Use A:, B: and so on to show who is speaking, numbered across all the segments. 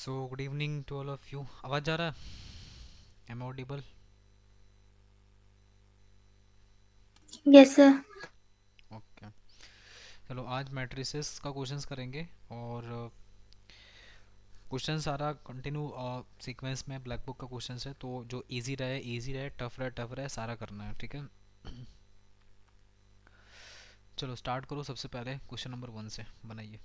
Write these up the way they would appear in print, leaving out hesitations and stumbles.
A: So good evening to all of you. आवाज़ जा रहा है? Am audible?
B: Yes sir.
A: Okay. चलो आज मैट्रिसेस का क्वेश्चंस करेंगे और क्वेश्चन सारा कंटिन्यू सीक्वेंस में ब्लैक बुक का क्वेश्चंस है, तो जो इजी रहे, टफ रहे, सारा करना है, ठीक है। चलो स्टार्ट करो, सबसे पहले क्वेश्चन नंबर 1 से बनाइए।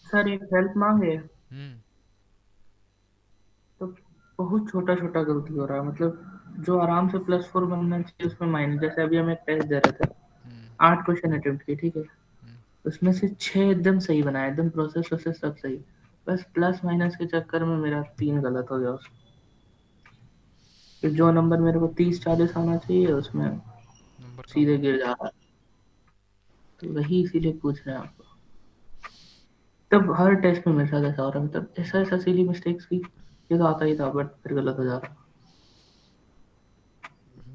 C: सर एक हेल्प मांगे
A: हम्म।
C: तो बहुत छोटा छोटा गलती हो रहा है। मतलब जो आराम से +4 बनना चाहिए उसमें माइनस। जैसे अभी हम एक टेस्ट दे रहे थे,
A: हम्म।
C: 8 क्वेश्चन अटेम्प्ट किए, ठीक है।
A: हम्म।
C: उसमें से 6 एकदम सही बनाए, एकदम प्रोसेस वोसेस सब सही। बस प्लस माइनस के चक्कर में मेरा 3 गलत हो गया उसमें। फिर जो नंबर मेरे को 30-40 आना चाहिए उसमें
A: नंबर कम
C: सीधे
A: हो गया।
C: गिर जा रहा है। तो वही इसीलिए पूछ रहे हैं आपको। तब हर टेस्ट में मेरे साथ ऐसा हो रहा है। मतलब ऐसा ऐसा सिली मिस्टेक्स की ये तो आता ही था, बट फिर गलत हो जा रहा है।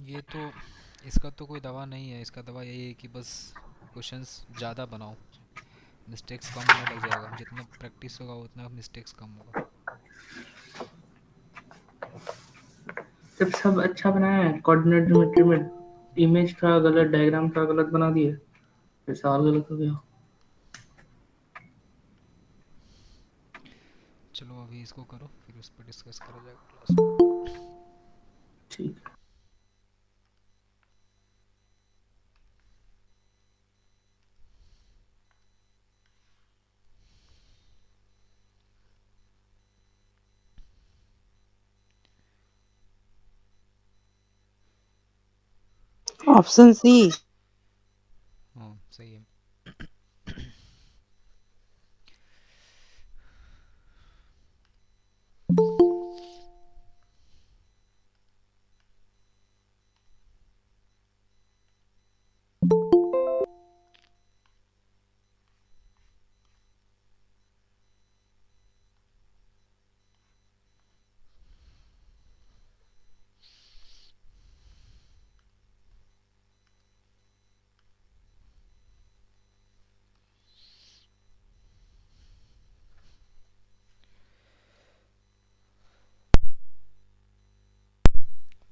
A: ये तो इसका तो कोई दवा नहीं है, इसका दवा यही है कि बस क्वेश्चंस ज़्यादा बनाओ, मिस्टेक्स कम होने लग जाएगा, जितना प्रैक्टिस होगा उतना मिस्टेक्स कम होगा।
C: जब सब अच्छा बनाया है, कोऑर्डिनेट ज्योमेट्री में इमेज था गलत, डायग्राम था गलत बना दिए, फिर सवाल गलत हो गया।
A: चलो अभी इसको करो, फिर उस पर डिस्कस करा जाएगा क्लास में।
C: ठीक है।
D: Option C.
A: हाँ सही है।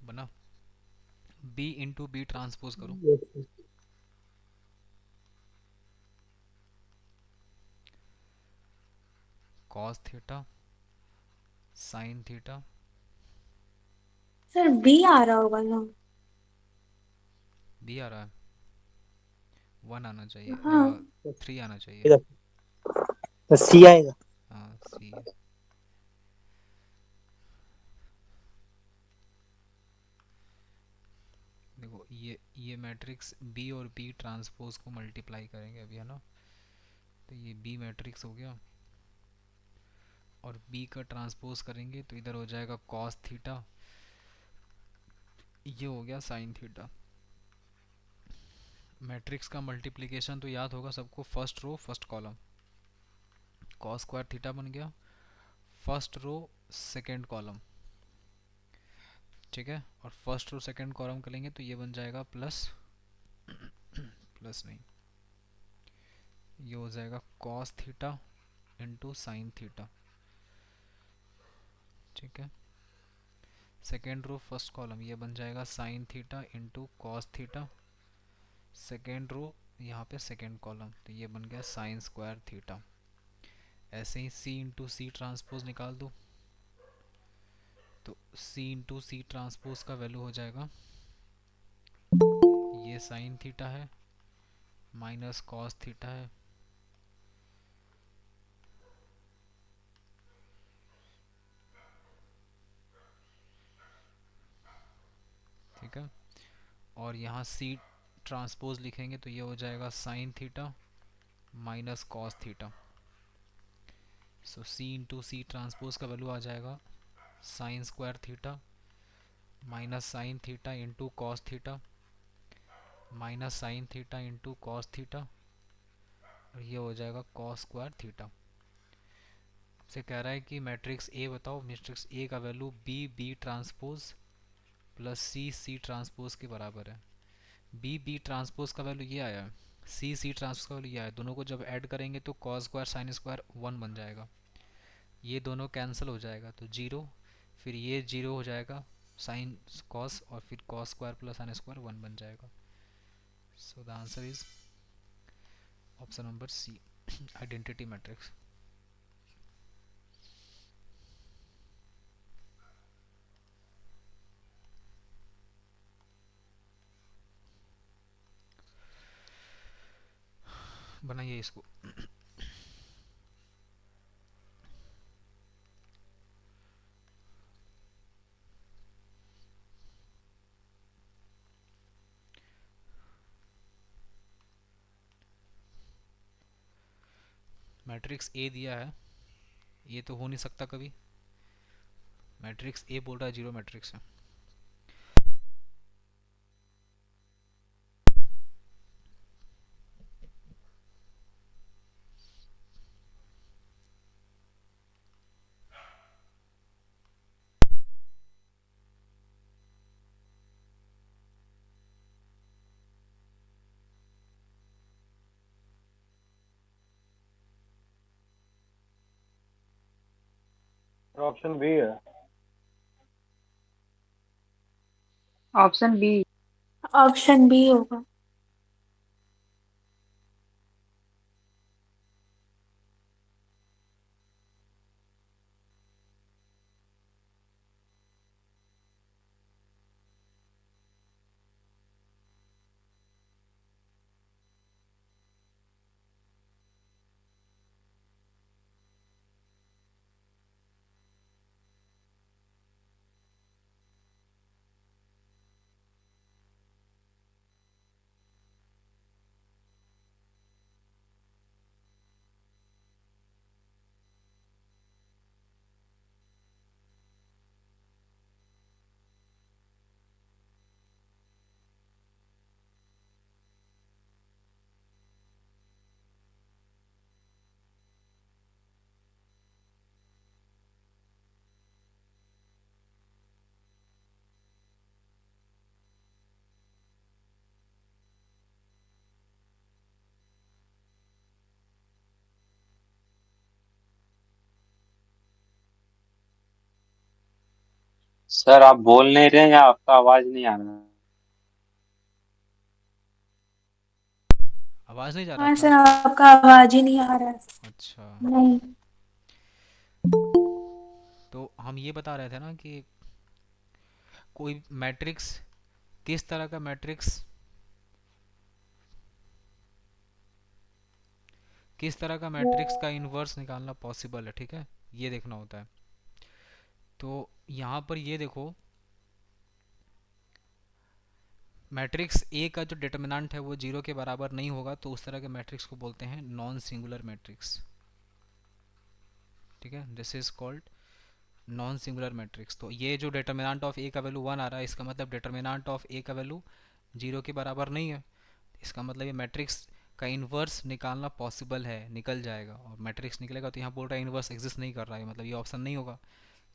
A: बना। बी इंटू बी ट्रांसपोज करो। Cos theta sine theta.
B: Sir B आ रहा होगा ना।
A: बी आ रहा है? 1 आना चाहिए या
B: हाँ।
A: 3 आना चाहिए।
D: इधर सी आएगा।
A: हाँ सी है। देखो ये मैट्रिक्स बी और बी ट्रांसपोज को मल्टीप्लाई करेंगे अभी, है ना। तो ये बी मैट्रिक्स हो गया, और बी का ट्रांसपोज करेंगे तो इधर हो जाएगा कॉस थीटा, ये हो गया साइन थीटा। मैट्रिक्स का मल्टीप्लिकेशन तो याद होगा सबको, first row first column, cos square theta बन गया, फर्स्ट रो सेकेंड कॉलम, ठीक है। और फर्स्ट रो सेकेंड कॉलम करेंगे तो ये बन जाएगा प्लस, प्लस नहीं, ये हो जाएगा cos theta into sine theta, ठीक है। सेकेंड रो फर्स्ट कॉलम ये बन जाएगा sine theta into cos theta, second row यहाँ पे सेकेंड कॉलम तो ये बन गया साइन स्क्वायर थीटा। ऐसे ही सी इंटू सी ट्रांसपोज निकाल दो, तो सी इंटू सी ट्रांसपोज का वैल्यू हो जाएगा, ये साइन थीटा है माइनस कॉस थीटा है, ठीक है। और यहाँ सी ट्रांसपोज लिखेंगे तो ये हो जाएगा sine theta minus cos theta. So C into C transpose का वैल्यू आ जाएगा sine square theta minus sine theta into cos theta, minus sine theta into cos theta, और ये हो जाएगा कॉस स्क्वायर थीटा। से कह रहा है कि मैट्रिक्स ए बताओ, मैट्रिक्स ए का value B B transpose plus C C transpose के बराबर है। बी बी ट्रांसपोज का वैल्यू ये आया है, सी सी ट्रांसपोज का वैल्यू ये आया है, दोनों को जब ऐड करेंगे तो कॉस स्क्वायर साइन स्क्वायर 1 बन जाएगा, ये दोनों कैंसिल हो जाएगा तो जीरो, फिर ये जीरो हो जाएगा साइन कॉस, और फिर cos square plus sine square 1 बन जाएगा। So the answer is option number C, identity matrix. बनाइए इसको। मैट्रिक्स ए दिया है, ये तो हो नहीं सकता कभी, मैट्रिक्स ए बोल रहा है जीरो मैट्रिक्स है।
E: ऑप्शन बी है।
F: Option B.
B: ऑप्शन बी होगा।
G: सर आप बोल नहीं रहे हैं या आपका आवाज नहीं आ रहा है?
A: आवाज़ नहीं जा रहा
B: हाँ
A: था?
B: सर, आपका आवाज ही नहीं आ रहा है।
A: अच्छा,
B: नहीं।
A: तो हम ये बता रहे थे ना कि कोई मैट्रिक्स, किस तरह का मैट्रिक्स, किस तरह का मैट्रिक्स का इन्वर्स निकालना पॉसिबल है, ठीक है, ये देखना होता है। तो यहाँ पर ये देखो, मैट्रिक्स ए का जो डिटर्मिनेंट है वो जीरो के बराबर नहीं होगा, तो उस तरह के मैट्रिक्स को बोलते हैं नॉन सिंगुलर मैट्रिक्स, ठीक है, this is called non singular matrix. तो ये जो डिटर्मिनेंट ऑफ ए का वैल्यू 1 आ रहा है, इसका मतलब डिटर्मिनेंट ऑफ ए का वैल्यू जीरो के बराबर नहीं है, इसका मतलब ये मैट्रिक्स का इन्वर्स निकालना पॉसिबल है, निकल जाएगा, और मैट्रिक्स निकलेगा तो यहाँ बोल रहा है इन्वर्स एग्जिस्ट नहीं कर रहा है, मतलब ये ऑप्शन नहीं होगा।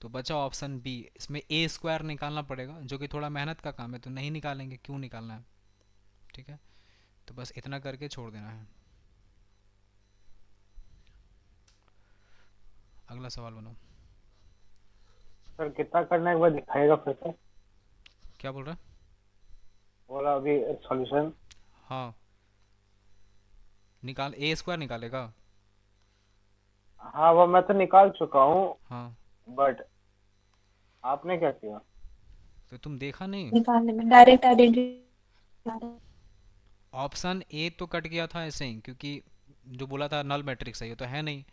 A: तो बचा ऑप्शन बी, इसमें ए स्क्वायर निकालना पड़ेगा, जो कि थोड़ा मेहनत का काम है, तो नहीं निकालेंगे, क्यों निकालना है, ठीक है, तो बस इतना करके छोड़ देना है। अगला सवाल बनाओ।
E: सर कितना करना है एक बार दिखाएगा फिर से।
A: क्या बोल रहा है?
E: बोला अभी सॉल्यूशन।
A: हाँ, निकाल, ए स्क्वायर निकालेगा।
E: हाँ वो मैं तो निकाल चुका हूँ,
A: हाँ,
E: बट आपने क्या किया?
A: तो तुम देखा नहीं?
B: निकालने में डायरेक्ट आइडेंटिटी।
A: ऑप्शन ए तो कट गया था ऐसे ही, क्योंकि जो बोला था नल मैट्रिक्स है, ये तो है नहीं।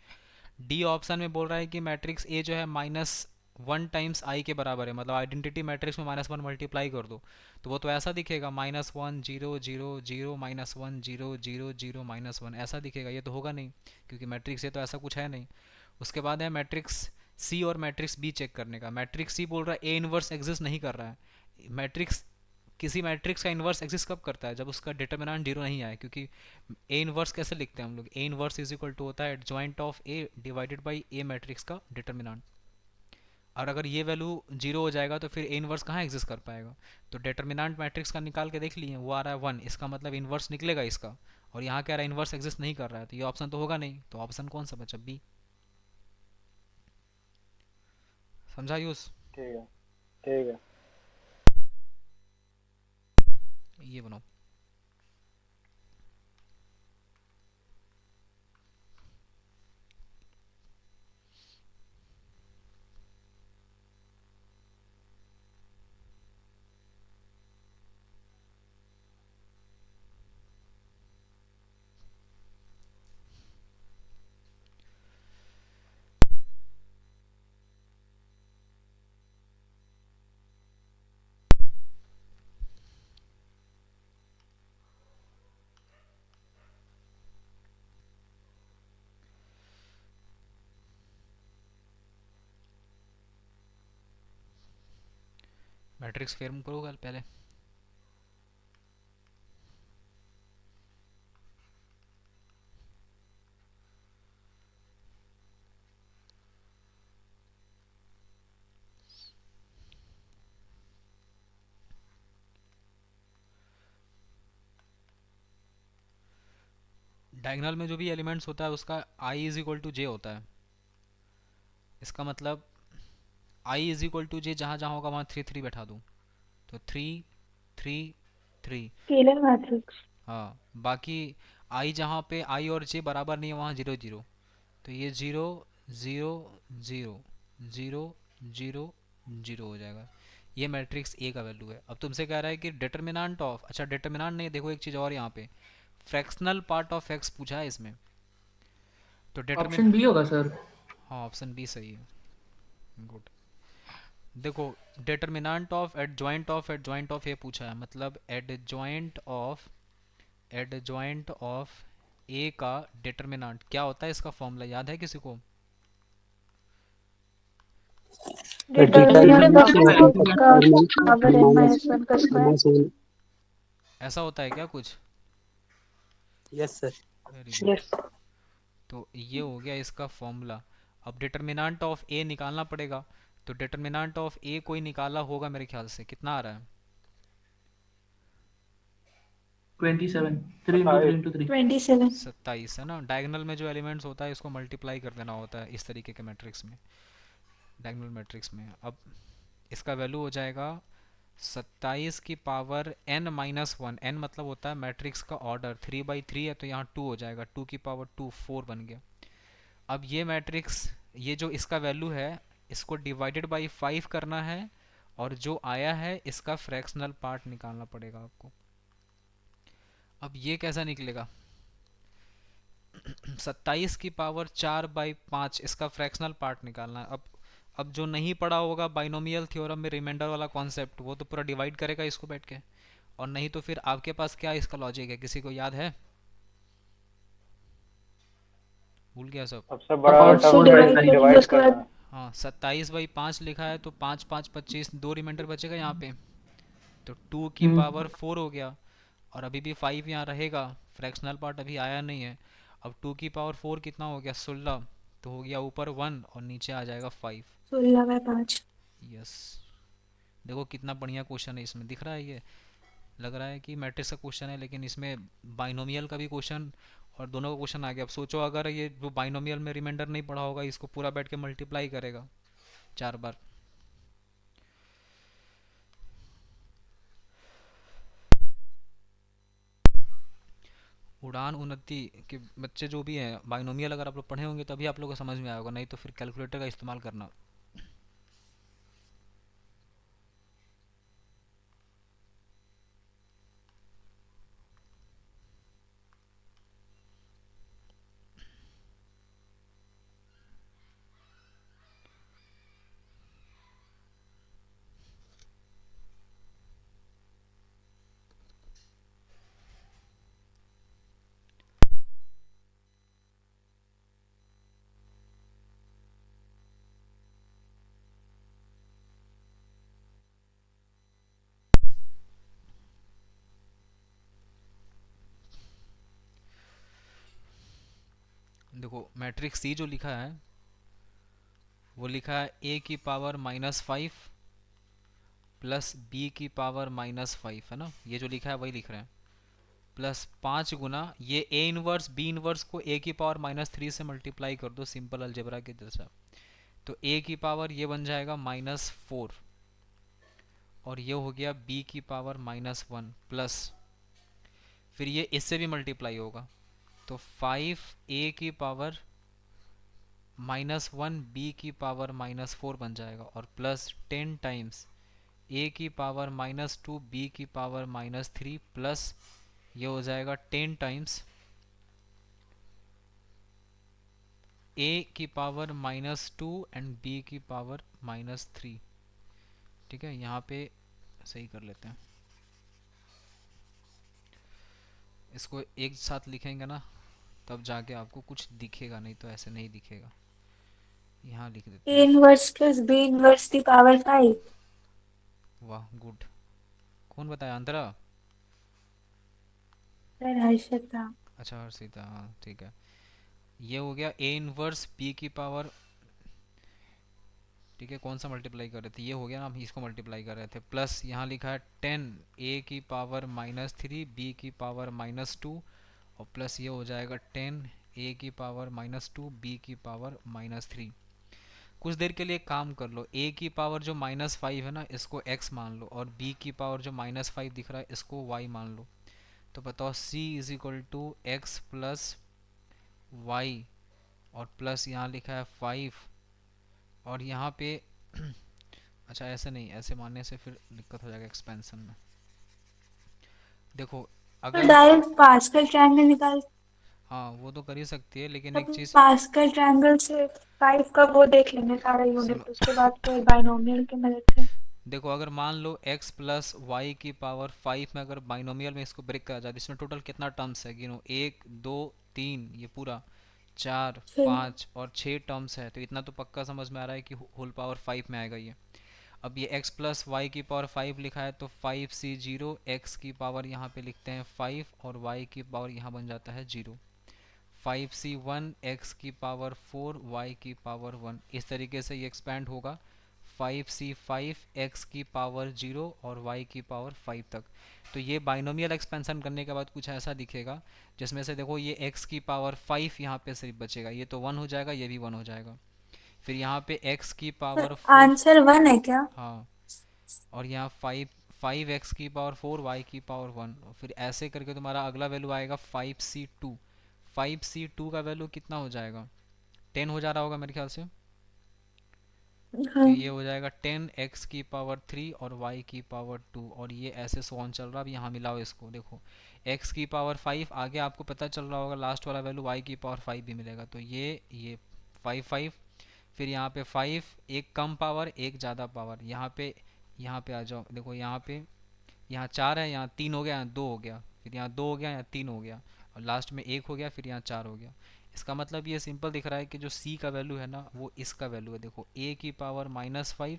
A: डी ऑप्शन में बोल रहा है कि मैट्रिक्स ए जो है माइनस 1 टाइम्स आई के बराबर है, मतलब आइडेंटिटी मैट्रिक्स में -1 मल्टीप्लाई कर दो तो वो तो ऐसा दिखेगा, -1 0 0 0 -1 0 0 0 -1 ऐसा दिखेगा, ये तो होगा नहीं, क्योंकि मैट्रिक्स ए तो ऐसा कुछ है नहीं। उसके बाद है मैट्रिक्स सी और मैट्रिक्स बी चेक करने का। मैट्रिक्स सी बोल रहा है ए इनवर्स एग्जिस्ट नहीं कर रहा है, मैट्रिक्स किसी मैट्रिक्स का इन्वर्स एग्जिस्ट कब करता है? जब उसका डिटर्मिनेंट जीरो नहीं आए, क्योंकि ए इन्वर्स कैसे लिखते हैं हम लोग? A inverse is equal to होता है adjoint of A divided by A matrix का डिटर्मिनेंट। और अगर ये वैल्यू जीरो हो जाएगा तो फिर ए इन्वर्स कहाँ एग्जिस्ट कर पाएगा? तो डिटर्मिनेंट मैट्रिक्स का निकाल के देख लिए, वो आ रहा है 1, इसका मतलब इन्वर्स निकलेगा इसका। और यहाँ क्या रहा है, इन्वर्स एग्जिस्ट नहीं कर रहा है, तो ये ऑप्शन तो होगा नहीं, तो ऑप्शन कौन सा बचा? बी। समझा यूज?
E: ठीक है, ठीक है।
A: ये बनाओ। मैट्रिक्स फॉर्म करो कल पहले। डायगोनल में जो भी एलिमेंट्स होता है उसका आई इज इक्वल टू जे होता है। इसका मतलब आई इज इक्वल टू जे, जहाँ जहाँ होगा वहाँ 3 3 बैठा दूँ, तो 3 3 3।
B: Scalar matrix.
A: हाँ, बाकी आई जहाँ पे आई और जे बराबर नहीं है वहाँ 0 0, तो ये 0 0 0 0 0 0 हो जाएगा। ये मैट्रिक्स ए का वैल्यू है। अब तुमसे कह रहा है कि डिटर्मिनेंट ऑफ, अच्छा डिटर्मिनेंट नहीं, देखो एक चीज़ और, यहाँ पे फ्रैक्शनल पार्ट ऑफ एक्स पूछा है इसमें, तो डिटर्मिन,
C: ऑप्शन बी होगा सर।
A: हाँ ऑप्शन बी सही है, गुड। देखो डिटर्मिनेंट ऑफ ये पूछा है, मतलब एडजॉइंट ऑफ ए का डिटर्मिनेंट क्या होता है? इसका फॉर्मूला याद है किसी को?
B: डिटर्मिनेंट ऑफ
D: डिटर्मिनेंट
B: एक्स का पावर n माइनस 1 का स्क्वायर।
A: ऐसा होता है क्या कुछ?
D: Yes sir.
A: Very good.
F: Yes.
A: तो ये हो गया इसका फॉर्मूला। अब डिटर्मिनेंट ऑफ ए निकालना पड़ेगा, तो डिटर्मिनेंट ऑफ ए कोई निकाला होगा मेरे ख्याल से, कितना आ रहा है?
C: 27, 3 into 3 into 3।
B: 27।
A: 27 है ना। डायगोनल में जो एलिमेंट्स होता है इसको मल्टीप्लाई कर देना होता है इस तरीके के मैट्रिक्स में, डायगोनल मैट्रिक्स में। अब इसका वैल्यू हो जाएगा 27 की पावर n माइनस 1। n मतलब होता है मैट्रिक्स का ऑर्डर, 3/3 है तो यहाँ 2 हो जाएगा, 2 की पावर 2 4 बन गया। अब ये मैट्रिक्स, ये जो इसका वैल्यू है इसको डिवाइडेड बाई 5 करना है, और जो आया है इसका फ्रैक्शनल पार्ट निकालना पड़ेगा आपको। अब ये कैसा निकलेगा? 27 की पावर 4/5, इसका फ्रैक्शनल पार्ट निकालना है। अब जो नहीं पढ़ा होगा बाइनोमियल थ्योरम में रिमाइंडर वाला कॉन्सेप्ट, वो तो पूरा डिवाइड करेगा इसको बैठ के, और नहीं तो फिर आपके पास क्या इसका लॉजिक है, किसी को याद है? भूल गया सब?
E: सबसे बड़ा
C: और
E: टर्म
C: फोर
E: है
C: बाई
E: इसको
C: फाइव
E: डिवाइड
B: उसके
E: करना
B: बाद
E: है।
A: हाँ, 27/5 लिखा है तो 5 5 25, 2 रिमाइंडर बचेगा यहाँ पे, तो 2 की पावर 4 हो गया। और अभी भी 5 यहाँ रहेगा, फ्रैक्शनल पार्ट अभी आया नहीं है। अब 2 की पावर 4 कितना हो गया? 16, तो हो गया ऊपर 1 और नीचे आ जाएगा 5।
B: 16/5।
A: यस, देखो कितना बढ़िया क्वेश्चन है इसमें, दिख रहा है? ये लग रहा है कि मैट्रिक्स का क्वेश्चन है, लेकिन इसमें बाइनोमियल का भी क्वेश्चन और दोनों का क्वेश्चन आ गया। अब सोचो अगर ये जो बाइनोमियल में रिमाइंडर नहीं पढ़ा होगा, इसको पूरा बैठ के मल्टीप्लाई करेगा 4 बार। उड़ान उन्नति के बच्चे जो भी हैं, बाइनोमियल अगर आप लोग पढ़े होंगे तभी आप लोगों को समझ में आया होगा, नहीं तो फिर कैलकुलेटर का इस्तेमाल करना। देखो मैट्रिक्स सी जो लिखा है वो लिखा है ए की पावर -5 प्लस बी की पावर -5, है ना, ये जो लिखा है वही लिख रहे हैं, प्लस 5 गुना ये ए इनवर्स बी इनवर्स को ए की पावर -3 से मल्टीप्लाई कर दो सिंपल अलजेब्रा के जैसा, तो ए की पावर ये बन जाएगा -4 और ये हो गया बी की पावर -1 प्लस फिर ये इससे भी मल्टीप्लाई होगा तो 5 ए की पावर -1 बी की पावर -4 बन जाएगा और प्लस 10 टाइम्स ए की पावर -2 बी की पावर -3 प्लस ये हो जाएगा 10 टाइम्स ए की पावर -2 एंड बी की पावर -3। ठीक है, यहाँ पे सही कर लेते हैं, इसको एक साथ लिखेंगे ना तब जाके आपको कुछ दिखेगा, नहीं तो ऐसे नहीं दिखेगा। यहाँ लिख देते
B: ए
A: हैं।
B: इनवर्स प्लस बी इनवर्स की पावर 5।
A: वाह गुड, कौन बताया, अंतरा?
B: सर हर्षद था।
A: अच्छा हर्षिता, हाँ ठीक है। ये हो गया ए इनवर्स बी की पावर, ठीक है, कौन सा मल्टीप्लाई कर रहे थे, ये हो गया ना, हम इसको मल्टीप्लाई कर रहे थे, प्लस यहाँ लिखा है 10 ए की पावर -3 बी की पावर -2 और प्लस ये हो जाएगा 10 ए की पावर -2 बी की पावर -3। कुछ देर के लिए काम कर लो, ए की पावर जो -5 है ना इसको x मान लो और b की पावर जो -5 दिख रहा है इसको y मान लो, तो बताओ c is equal to X plus Y और प्लस यहाँ लिखा है 5 और यहाँ पे अच्छा ऐसे नहीं, ऐसे मानने से फिर दिक्कत हो जाएगा एक्सपेंशन में। देखो
B: तो
A: अगर,
B: डायरेक्ट पास्कल ट्रायंगल निकाल।
A: हाँ वो तो कर ही सकती है लेकिन एक
B: अब
A: चीज़,
B: पास्कल ट्रायंगल से 5 का वो देख लेंगे सारा
A: सुनो,
B: यूनिट, उसके बाद फिर बाइनोमियल की मदद से।
A: देखो अगर मान लो x प्लस वाई की पावर 5 में अगर बाइनोमियल में इसको ब्रेक करा जाए, इसमें टोटल कितना टर्म्स है गिनो, 1 2 3 ये पूरा 4
B: फिर
A: 5 और 6 टर्म्स है, तो इतना तो पक्का समझ में आ रहा है कि होल पावर 5 में आएगा ये। अब ये x प्लस वाई की पावर 5 लिखा है तो 5c0 x की पावर यहाँ पे लिखते हैं 5 और y की पावर यहाँ बन जाता है 0, 5c1 x की पावर 4 y की पावर 1, इस तरीके से ये एक्सपैंड होगा 5c5 x की पावर 0 और y की पावर 5 तक। तो ये बाइनोमियल एक्सपेंशन करने के बाद कुछ ऐसा दिखेगा जिसमें से देखो ये x की पावर 5 यहाँ पे सिर्फ बचेगा, ये तो 1 हो जाएगा, ये भी 1 हो जाएगा, फिर यहाँ पे x की पावर 4,
B: आंसर 1 है क्या?
A: हाँ, और यहाँ 5x की पावर 4 y की पावर 1, फिर ऐसे करके तुम्हारा अगला वैल्यू आएगा 5c2। 5c2 का वैल्यू कितना हो जाएगा, 10 हो जा रहा होगा मेरे ख्याल से, तो
B: हाँ।
A: ये हो जाएगा 10x की पावर 3 और y की पावर 2 और ये ऐसे सो ऑन चल रहा है। अब यहाँ मिलाओ इसको, देखो x की पावर 5 आगे आपको पता चल रहा होगा लास्ट वाला वैल्यू y की पावर 5 भी मिलेगा, तो ये 5 5, फिर यहाँ पे 5 एक कम पावर एक ज़्यादा पावर, यहाँ पे आ जाओ, देखो यहाँ पे यहाँ 4 है, यहाँ 3 हो गया, यहाँ 2 हो गया, फिर यहाँ 2 हो गया, यहाँ 3 हो गया और लास्ट में 1 हो गया, फिर यहाँ 4 हो गया। इसका मतलब ये सिंपल दिख रहा है कि जो c का वैल्यू है ना वो इसका वैल्यू है, देखो a की पावर -5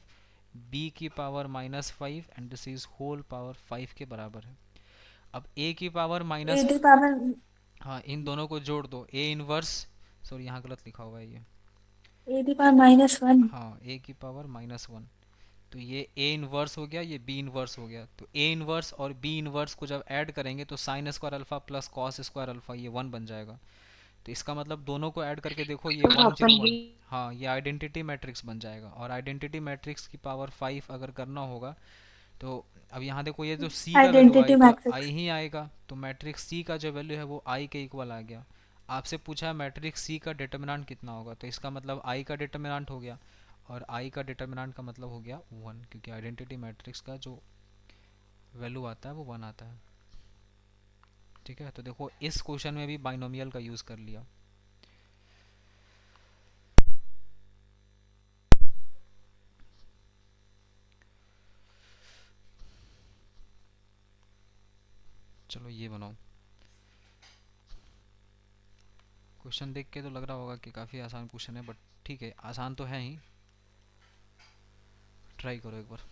A: b की power -5 and this is whole power 5 के बराबर है। अब a की power
B: A
A: minus,
B: D power
A: हाँ इन दोनों को जोड़ दो, a इनवर्स, सॉरी यहाँ गलत लिखा हुआ है ये,
B: ए डी पावर -1।
A: हाँ a की पावर -1, तो ये a इनवर्स हो गया, ये b इनवर्स हो गया, तो a इनवर्स और b इनवर्स को जब ऐड करेंगे तो sine square alpha plus cos square alpha ये 1 बन जाएगा, तो इसका मतलब दोनों को ऐड करके देखो ये 1 0
F: ऑप्शन
A: 1,
F: बी।
A: हाँ ये आइडेंटिटी मैट्रिक्स बन जाएगा और आइडेंटिटी मैट्रिक्स की पावर 5 अगर करना होगा तो अब यहाँ देखो ये जो c का वैल्यू
B: आइडेंटिटी
A: आई तो i
B: मैट्रिक्स।
A: ही आएगा, तो मैट्रिक्स c का जो वैल्यू है वो i के इक्वल आ गया। आपसे पूछा है मैट्रिक्स c का डिटर्मिनेंट कितना होगा, तो इसका मतलब i का डिटर्मिनेंट हो गया और i का डिटर्मिनेंट का मतलब हो गया 1, क्योंकि आइडेंटिटी मैट्रिक्स का जो वैल्यू आता है वो 1 आता है। ठीक है, तो देखो इस क्वेश्चन में भी बाइनोमियल का यूज़ कर लिया। चलो ये बनाओ, क्वेश्चन देख के तो लग रहा होगा कि काफ़ी आसान क्वेश्चन है, बट ठीक है आसान तो है ही, ट्राई करो एक बार।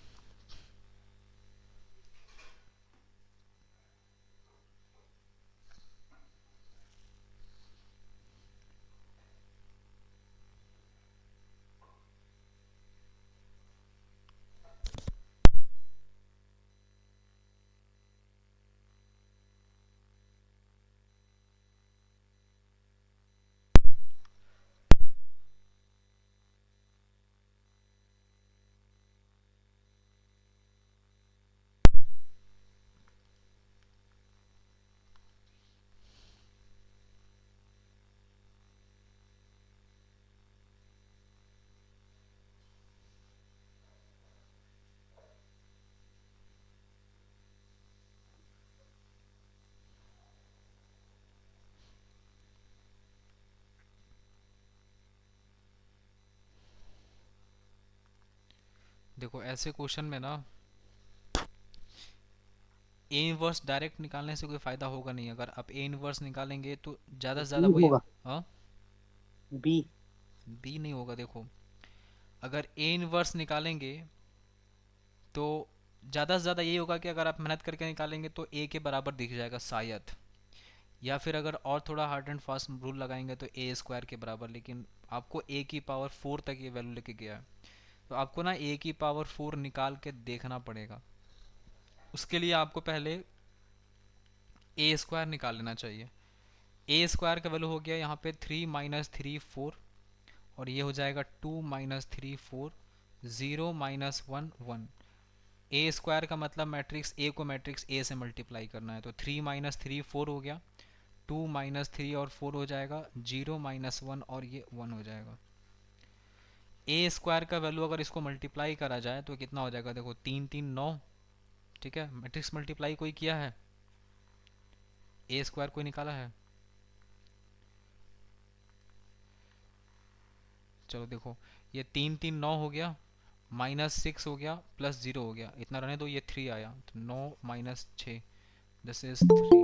A: देखो ऐसे क्वेश्चन में ना ए इनवर्स डायरेक्ट निकालने से कोई फ़ायदा होगा नहीं। अगर आप ए इनवर्स निकालेंगे तो ज़्यादा से ज़्यादा
D: बी
A: वही।
D: होगा,
A: हाँ,
D: बी।
A: बी नहीं होगा। देखो अगर ए इनवर्स निकालेंगे तो ज़्यादा से ज़्यादा यही होगा कि अगर आप मेहनत करके निकालेंगे तो ए के बराबर दिख जाएगा शायद, या फिर अगर और थोड़ा हार्ड एंड फास्ट रूल लगाएंगे तो ए स्क्वायर के बराबर। लेकिन आपको ए की पावर 4 तक ये वैल्यू लेके गया है, तो आपको ना ए की पावर 4 निकाल के देखना पड़ेगा। उसके लिए आपको पहले ए स्क्वायर निकाल लेना चाहिए। ए स्क्वायर का वैल्यू हो गया यहाँ पे 3 माइनस 3 4, और ये हो जाएगा 2 माइनस 3 4, 0 माइनस 1 1। ए स्क्वायर का मतलब मैट्रिक्स ए को मैट्रिक्स ए से मल्टीप्लाई करना है, तो 3 माइनस 3 4 हो गया, 2 माइनस 3 और 4 हो जाएगा, 0 माइनस 1 और ये 1 हो जाएगा। ए स्क्वायर का वैल्यू अगर इसको मल्टीप्लाई करा जाए तो कितना हो जाएगा? देखो 3 3 9, ठीक है। मैट्रिक्स मल्टीप्लाई कोई किया है? ए स्क्वायर कोई निकाला है? चलो देखो, ये 3 3 9 हो गया, माइनस 6 हो गया, प्लस 0 हो गया, इतना रहने दो। ये 3 आया, तो 9 माइनस 6, दिस इज 3।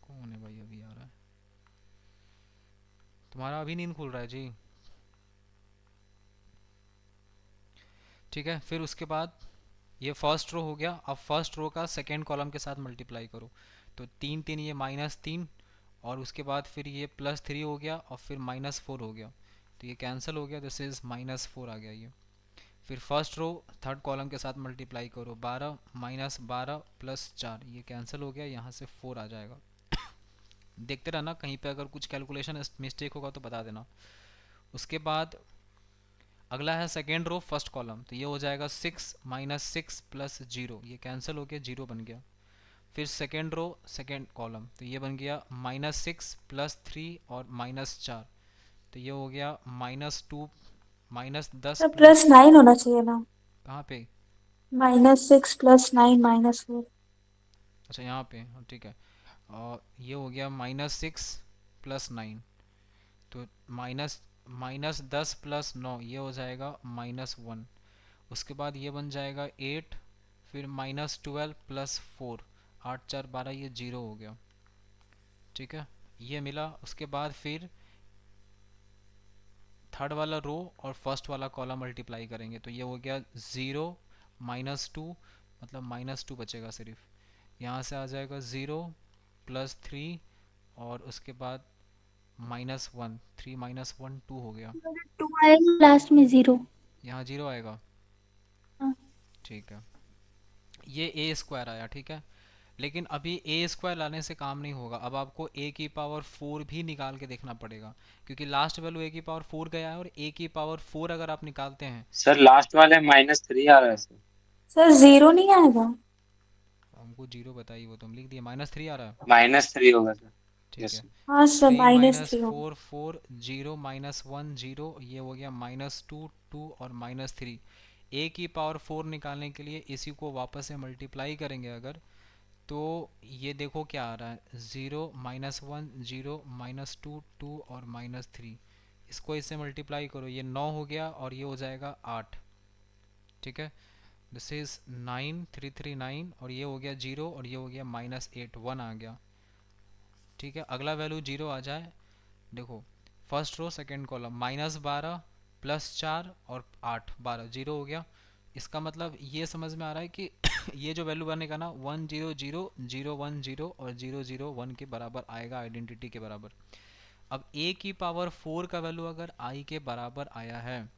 A: कौन है भाई अभी आ रहा है? तुम्हारा अभी नींद खुल रहा है जी? ठीक है, फिर उसके बाद ये फर्स्ट रो हो गया। अब फर्स्ट रो का सेकेंड कॉलम के साथ मल्टीप्लाई करो, तो 3 3 ये माइनस 3, और उसके बाद फिर ये प्लस 3 हो गया, और फिर माइनस 4 हो गया, तो ये कैंसिल हो गया, दिस इज माइनस 4 आ गया ये। फिर फर्स्ट रो थर्ड कॉलम के साथ मल्टीप्लाई करो, 12 माइनस 12 प्लस 4, ये कैंसिल हो गया, यहाँ से 4 आ जाएगा। देखते रहना, कहीं पे अगर कुछ कैलकुलेशन मिस्टेक होगा तो बता देना। उसके बाद अगला है सेकेंड रो फर्स्ट कॉलम, तो ये हो जाएगा 6 माइनस 6 प्लस 0, ये कैंसिल हो गया, 0 बन गया। फिर सेकेंड रो सेकेंड कॉलम, तो ये बन गया माइनस 6 प्लस 3 और माइनस 4, तो ये हो गया -2 -10
B: सर
A: प्लस।
B: +9 होना चाहिए ना।
A: कहाँ पे?
B: -6 + 9 -4।
A: अच्छा यहाँ पे, हाँ, ठीक है। और ये हो गया -6 प्लस 9, तो माइनस -10 प्लस 9, ये हो जाएगा -1। उसके बाद ये बन जाएगा 8, फिर -12 प्लस 4, 8 4 12, ये 0 हो गया, ठीक है, ये मिला। उसके बाद फिर थर्ड वाला रो और फर्स्ट वाला कॉलम मल्टीप्लाई करेंगे, तो ये हो गया 0 -2, मतलब -2 बचेगा सिर्फ। यहाँ से आ जाएगा 0 प्लस 3, और उसके बाद -1, 3 -1 2 हो गया,
H: 2 आएगा लास्ट में 0।
A: यहाँ 0 आएगा,
H: हाँ।
A: ठीक है। ये ए स्क्वायर आया, ठीक है। लेकिन अभी ए स्क्वायर लाने से काम नहीं होगा, अब आपको ए की पावर 4 भी निकाल के देखना पड़ेगा, क्योंकि लास्ट वैल्यू ए की पावर 4 गया है, और ए की पावर 4 अगर आप निकालते हैं।
G: सर लास्ट वाले -3 आ रहा है सर।
B: सर 0 नहीं आएगा?
A: हमको 0 बताइए, वो तुम लिख दिए, -3 आ रहा है,
G: -3 होगा सर।
A: ठीक है।
G: यस।
B: हाँ सर,
A: 3 माइनस
B: -3 होगा।
A: 4 4, 0 -1 0, ये हो गया -2 2 और -3। ए की पावर 4 निकालने के लिए इसी को वापस से मल्टीप्लाई करेंगे अगर, तो ये देखो क्या आ रहा है, 0 -1 0 -2 2 और -3। इसको इससे मल्टीप्लाई करो, ये 9 हो गया, और ये हो जाएगा 8, ठीक है। दिस इज 9 3 3 9, और ये हो गया 0, और ये हो गया -8 1 आ गया, ठीक है। अगला वैल्यू 0 आ जाए, देखो first row second column, -12 plus 4 और 8 12, 0 हो गया। इसका मतलब ये समझ में आ रहा है कि ये जो वैल्यू बनेगा ना 1 0 0 0 1 0 और 0 0 1 के बराबर आएगा, आइडेंटिटी के बराबर। अब a की पावर 4 का वैल्यू अगर i के बराबर आया है,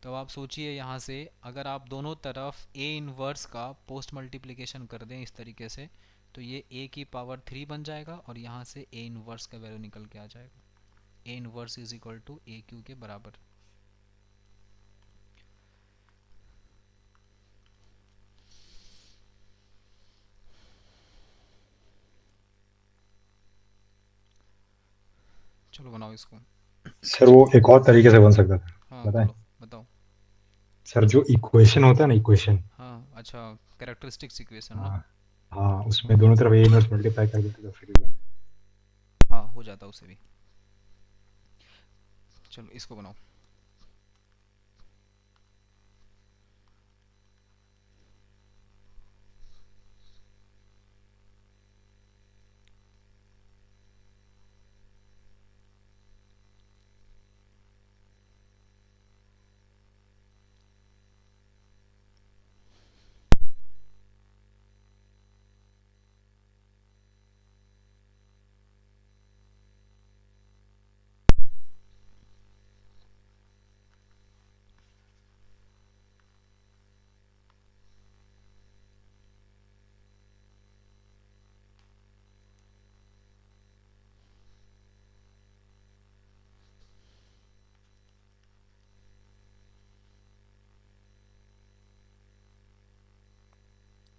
A: तो आप सोचिए यहाँ से अगर आप दोनों तरफ a इनवर्स का पोस्ट मल्टीप्लिकेशन कर दें इस तरीके से, तो ये a की पावर 3 बन जाएगा, और यहाँ से a इनवर्स का वैल्यू निकल के आ जाएगा, a inverse is equal to A Q के बराबर। चलो बनाओ इसको।
I: सर वो एक और तरीके से बन सकता था,
A: हाँ
I: बताएं?
A: बोलो, बताओ।
I: सर जो इक्वेशन होता है ना, इक्वेशन,
A: हाँ अच्छा, कैरेक्टरिस्टिक्स इक्वेशन ना।
I: हाँ हाँ, उसमें दोनों तरफ ए इनवर्स मल्टीप्लाई कर देते तो फिर भी बन
A: हाँ हो जाता उसे भी। चलो इसको बनाओ।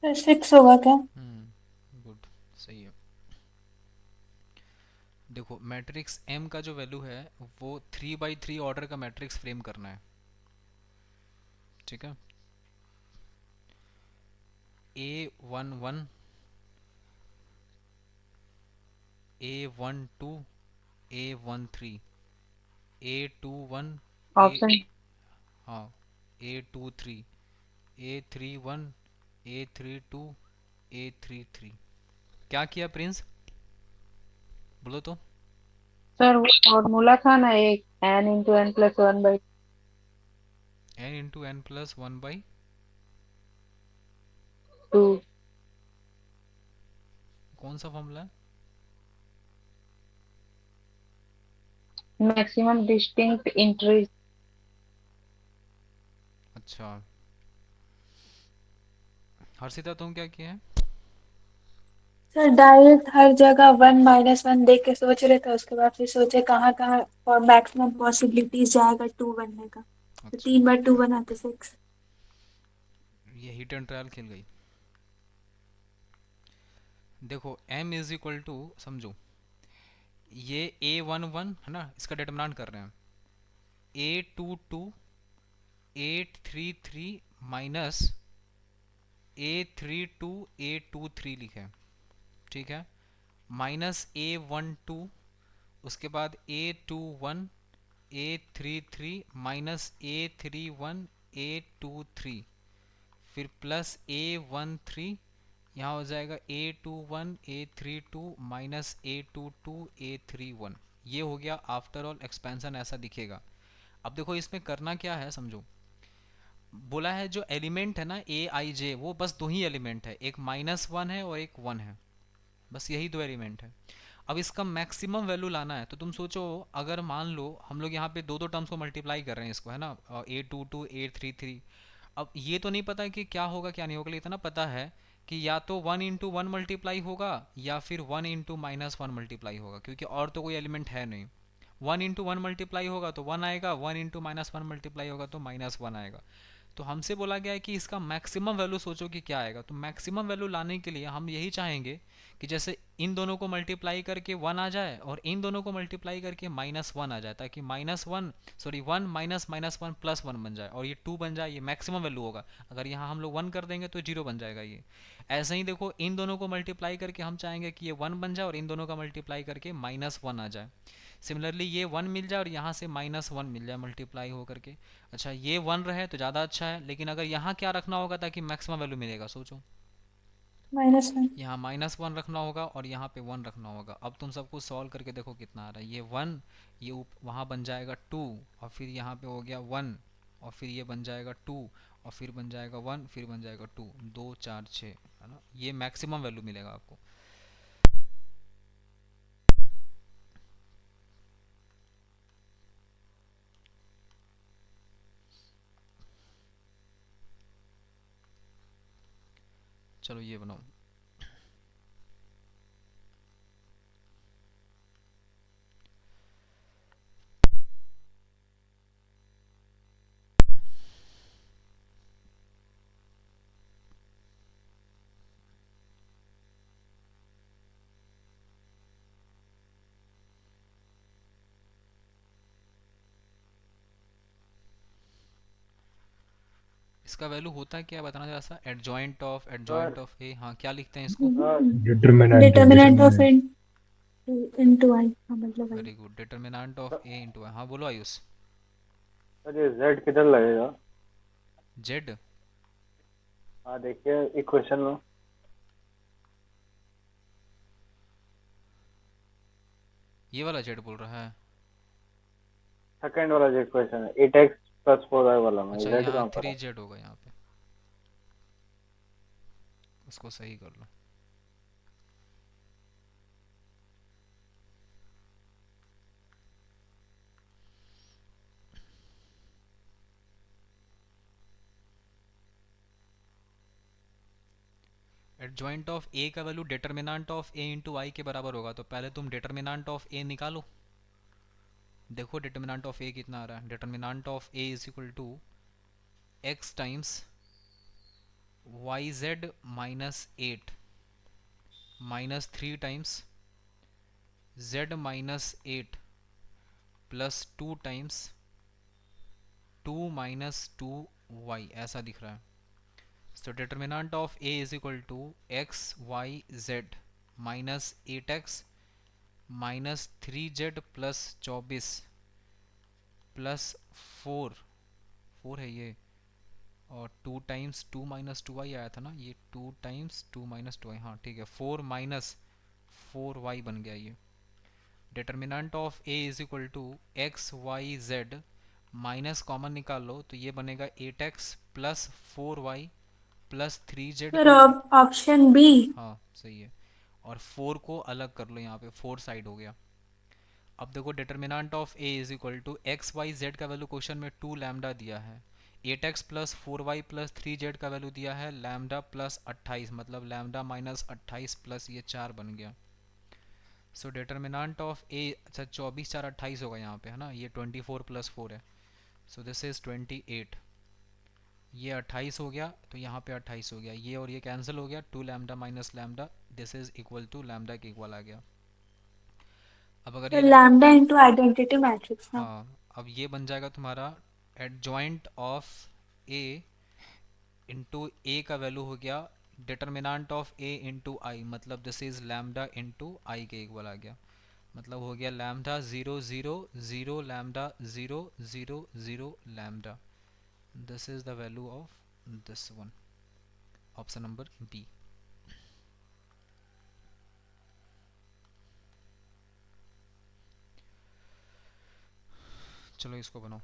B: सर 6 होगा क्या?
A: गुड, सही है। देखो मैट्रिक्स M का जो वैल्यू है वो 3 by 3 ऑर्डर का मैट्रिक्स फ्रेम करना है, ठीक है। A11 A12 A13 A21 A
F: option
A: हाँ A23 A31 A32 A33। क्या किया प्रिंस, बोलो तो।
F: सर वो फॉर्मूला था ना एक n × n + 1/2।
A: n × n + 1/2। कौन सा फॉर्मूला है?
F: Maximum distinct entries.
A: अच्छा, हर्षिता तुम क्या किया है?
B: सर डायरेक्ट हर जगह 1 - 1 देख के सोच रहे थे, उसके बाद फिर सोचे कहाँ कहाँ और मैक्सिमम पॉसिबिलिटीज जाएगा 2 बनने का, तो
A: अच्छा,
B: 3/2 बनाते 6।
A: ये हिट एंड ट्रायल खेल गई। देखो m इज इक्वल टू, समझो ये A11 है ना, इसका डिटरमिनेंट कर रहे हैं। A22 833 माइनस A32 823 लिखे हैं, ठीक है। माइनस A12, उसके बाद A21 A33 minus A31 A23, फिर प्लस A13, यहाँ हो जाएगा A21 A32 minus A22 A31। ये हो गया आफ्टर ऑल एक्सपेंशन, ऐसा दिखेगा। अब देखो इसमें करना क्या है, समझो। बोला है जो एलिमेंट है ना A I J, वो बस दो ही एलिमेंट है, एक -1 है और एक 1 है, बस यही दो एलिमेंट है। अब इसका मैक्सिमम वैल्यू लाना है, तो तुम सोचो अगर मान लो हम लोग यहाँ पे दो दो टर्म्स को मल्टीप्लाई कर रहे हैं इसको, है ना, A22 A33। अब ये तो नहीं पता कि क्या होगा क्या नहीं होगा, लेकिन इतना पता है कि या तो 1 × 1 मल्टीप्लाई होगा या फिर 1 × -1 मल्टीप्लाई होगा, क्योंकि और तो कोई एलिमेंट है नहीं। 1 × 1 मल्टीप्लाई होगा तो 1 आएगा, 1 × -1 मल्टीप्लाई होगा तो -1 आएगा। तो हमसे बोला गया है कि इसका मैक्सिमम वैल्यू सोचो कि क्या आएगा। तो मैक्सिमम वैल्यू लाने के लिए हम यही चाहेंगे कि जैसे इन दोनों को मल्टीप्लाई करके 1 आ जाए और इन दोनों को मल्टीप्लाई करके -1 आ जाए, ताकि -1 सॉरी 1 माइनस -1 + 1 बन जाए और ये 2 बन जाए। ये मैक्सिमम वैल्यू होगा। अगर यहाँ हम लोग 1 कर देंगे तो 0 बन जाएगा ये। ऐसे ही देखो इन दोनों को मल्टीप्लाई करके हम चाहेंगे कि ये 1 बन जाए और इन दोनों का मल्टीप्लाई करके -1 आ जाए। सिमिलरली ये 1 मिल जाए और यहाँ से -1 मिल जाए मल्टीप्लाई हो करके। अच्छा ये 1 रहे तो ज़्यादा अच्छा है, लेकिन अगर यहाँ क्या रखना होगा ताकि मैक्सिमम वैल्यू मिलेगा, सोचो।
B: -1।
A: यहाँ -1 रखना होगा और यहाँ पे 1 रखना होगा। अब तुम सबको सॉल्व करके देखो कितना आ रहा है। ये 1, ये वहाँ बन जाएगा 2, और फिर यहाँ पे हो गया 1, और फिर ये बन जाएगा 2, और फिर बन जाएगा 1, फिर बन जाएगा 2, 2 4 6, है ना। ये मैक्सिमम वैल्यू मिलेगा आपको। चलो ये बनाओ। इसका वैल्यू होता है क्या, बताना जरा सा। एडजॉइंट ऑफ
E: सर
A: ए, हाँ क्या लिखते हैं इसको?
I: Determinant
B: determinant of
I: determinant
B: into I, हाँ मतलब I.
A: Very good, determinant of A into I. हाँ बोलो आयुष।
E: सर ये जेड किधर लगेगा?
A: जेड,
E: हाँ देखिए इक्वेशन में।
A: ये वाला जेड बोल रहा है?
E: सेकंड वाला जो इक्वेशन है 8x + 4y वाला में
A: अच्छा
E: जेड
A: यहाँ
E: कहाँ पर है?
A: 3 जेड होगा यहाँ पे, उसको सही कर लो। एडजॉइंट ऑफ ए का value determinant of A into I के बराबर होगा, तो पहले तुम डिटर्मिनेंट ऑफ ए निकालो। देखो डिटर्मिनेंट ऑफ ए कितना आ रहा है। Determinant of A is equal to x times Y Z minus 8 minus 3 times Z minus 8 plus 2 times 2 minus 2 Y, ऐसा दिख रहा है. So determinant of A is equal to x y z minus 8x minus 3z plus 24 plus 4 है ये, और 2 times 2 minus 2y आया था ना, ये 2 टाइम्स 2 माइनस 2y, हाँ ठीक है, 4 माइनस 4y बन गया ये. Determinant of A is equal to X Y Z minus common निकाल लो तो ये बनेगा 8x plus 4y plus 3z
B: sir
A: को,
B: ऑप्शन बी.
A: हाँ सही है, और 4 को अलग कर लो, यहाँ पे 4 साइड हो गया. अब देखो determinant of A is equal to X Y Z का वैल्यू क्वेश्चन में 2 लैम्डा दिया है, 8x plus 4y plus 3z का वैल्यू दिया है लैम्डा प्लस 28, मतलब लैम्डा माइनस 28 प्लस ये 4 बन गया. सो डिटर्मिनेंट ऑफ ए, अच्छा 24 4 28 होगा यहाँ पे है ना, ये 24 प्लस 4 है, सो दिस इज 28. ये 28 हो गया तो यहाँ पे 28 हो गया, ये और ये कैंसिल हो गया, 2 lambda minus lambda, this is equal to lambda के इक्वल आ गया. अब अगर
B: तो
A: ये,
B: लैम्डा इंटू आइडेंटिटी मैट्रिक्स ना.
A: हाँ अब ये बन जाएगा तुम्हारा adjoint of A into A का वैल्यू हो गया determinant of A into I, मतलब this is lambda into I के इक्वल आ गया, मतलब हो गया lambda 0 0 0 lambda 0 0 0 lambda. This is the value of this one, option number B. चलो इसको बनाओ,